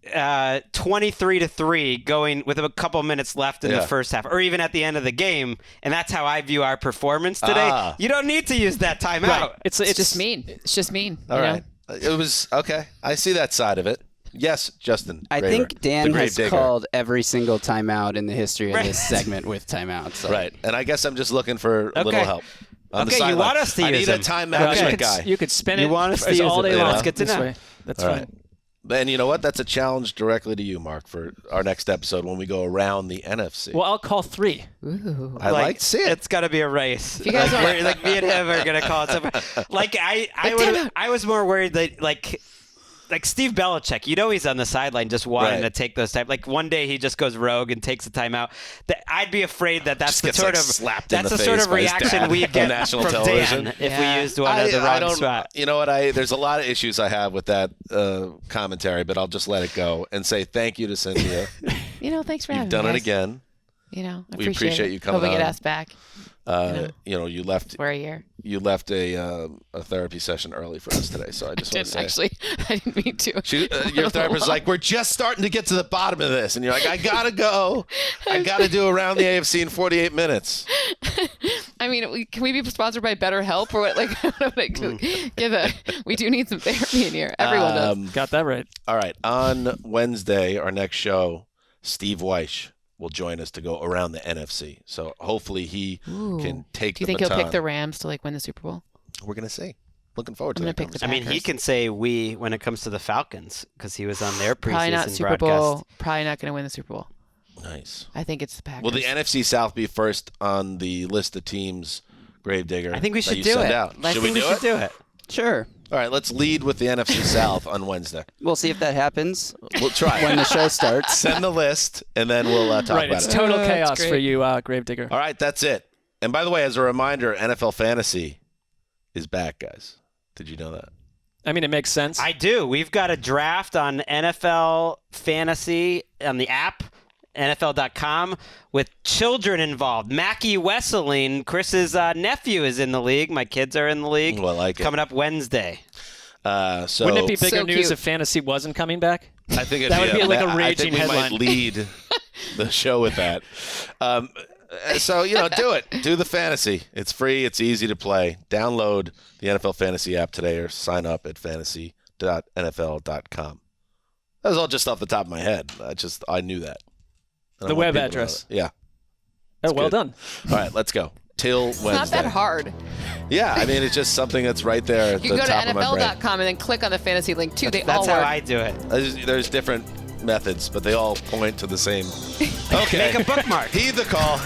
S5: 23-3 going with a couple minutes left in the first half, or even at the end of the game, and that's how I view our performance today. You don't need to use that timeout.
S3: Right.
S4: It's just mean. It's just mean.
S2: All right. It was okay. I see that side of it. Yes, Justin.
S8: I think Dan has called every single timeout in the history of this segment with timeouts. So.
S2: Right, and I guess I'm just looking for a little help.
S5: You want us to use
S2: I need a time management guy.
S3: You could spin it
S5: want us to
S3: all day long.
S5: That's good to know.
S3: That's fine.
S2: And you know what? That's a challenge directly to you, Mark, for our next episode when we go around the NFC.
S3: Well, I'll call 3.
S4: Ooh.
S2: I like to see it.
S5: It's got to be a race.
S4: You guys
S5: like me and him are going to call it something. Like I was more worried that like Steve Belichick, he's on the sideline just wanting to take those time. Like one day he just goes rogue and takes a timeout. I'd be afraid that's the sort of
S2: slapped
S5: that's
S2: in the
S5: the sort
S2: face
S5: of
S2: by his
S5: reaction
S2: dad
S5: we
S2: on
S5: get
S2: national
S5: from
S2: television.
S5: Dan if we used one at the wrong spot.
S2: You know what? There's a lot of issues I have with that commentary, but I'll just let it go and say thank you to Cynthia.
S4: Thanks for having me.
S2: You've done it again.
S4: I
S2: we appreciate you coming
S4: on. Hope we get
S2: on.
S4: asked back.
S2: You left.
S4: For a year.
S2: You left a therapy session early for us today, so I just want to say.
S4: Actually, I didn't mean to.
S2: Your therapist was like, "We're just starting to get to the bottom of this," and you're like, "I gotta go. I gotta do Around the AFC in 48 minutes."
S4: I mean, can we be sponsored by BetterHelp or what? We do need some therapy in here. Everyone does.
S3: Got that right.
S2: All right. On Wednesday, our next show, Steve Weish will join us to go around the NFC. So hopefully he can take the baton.
S4: Do you think he'll pick the Rams to win the Super Bowl?
S2: We're going to see. Looking forward to that.
S5: I mean, he can say we when it comes to the Falcons because he was on their preseason
S4: Probably not Super
S5: broadcast.
S4: Bowl. Probably not going to win the Super Bowl.
S2: Nice.
S4: I think it's the Packers.
S2: Will the NFC South be first on the list of teams, Gravedigger?
S5: I think we should do it.
S2: Should we do it?
S8: Sure.
S2: All right, let's lead with the NFC South on Wednesday.
S8: We'll see if that happens.
S2: We'll try
S8: when the show starts.
S2: Send the list, and then we'll talk about it.
S3: It's total chaos for you, Gravedigger.
S2: All right, that's it. And by the way, as a reminder, NFL Fantasy is back, guys. Did you know that?
S3: I mean, it makes sense.
S5: I do. We've got a draft on NFL Fantasy on the app, NFL.com, with children involved. Mackie Wesseling, Chris's nephew, is in the league. My kids are in the league.
S2: Well, I like it.
S5: Coming up Wednesday.
S3: Wouldn't it be bigger news if fantasy wasn't coming back?
S2: I think
S3: that would be like a raging headline.
S2: I think we might lead the show with that. So, do it. Do the fantasy. It's free. It's easy to play. Download the NFL Fantasy app today or sign up at fantasy.nfl.com. That was all just off the top of my head. I knew that.
S3: The web address.
S2: Yeah.
S3: Oh, well done.
S2: All right, let's go. Till Wednesday.
S4: It's not that hard.
S2: Yeah, I mean, it's just something that's right there at the top of my brain.
S4: You go to NFL.com and then click on the fantasy link, too.
S5: That's how I do it.
S2: There's different methods, but they all point to the same. Okay.
S5: Make a bookmark.
S2: Heed the call.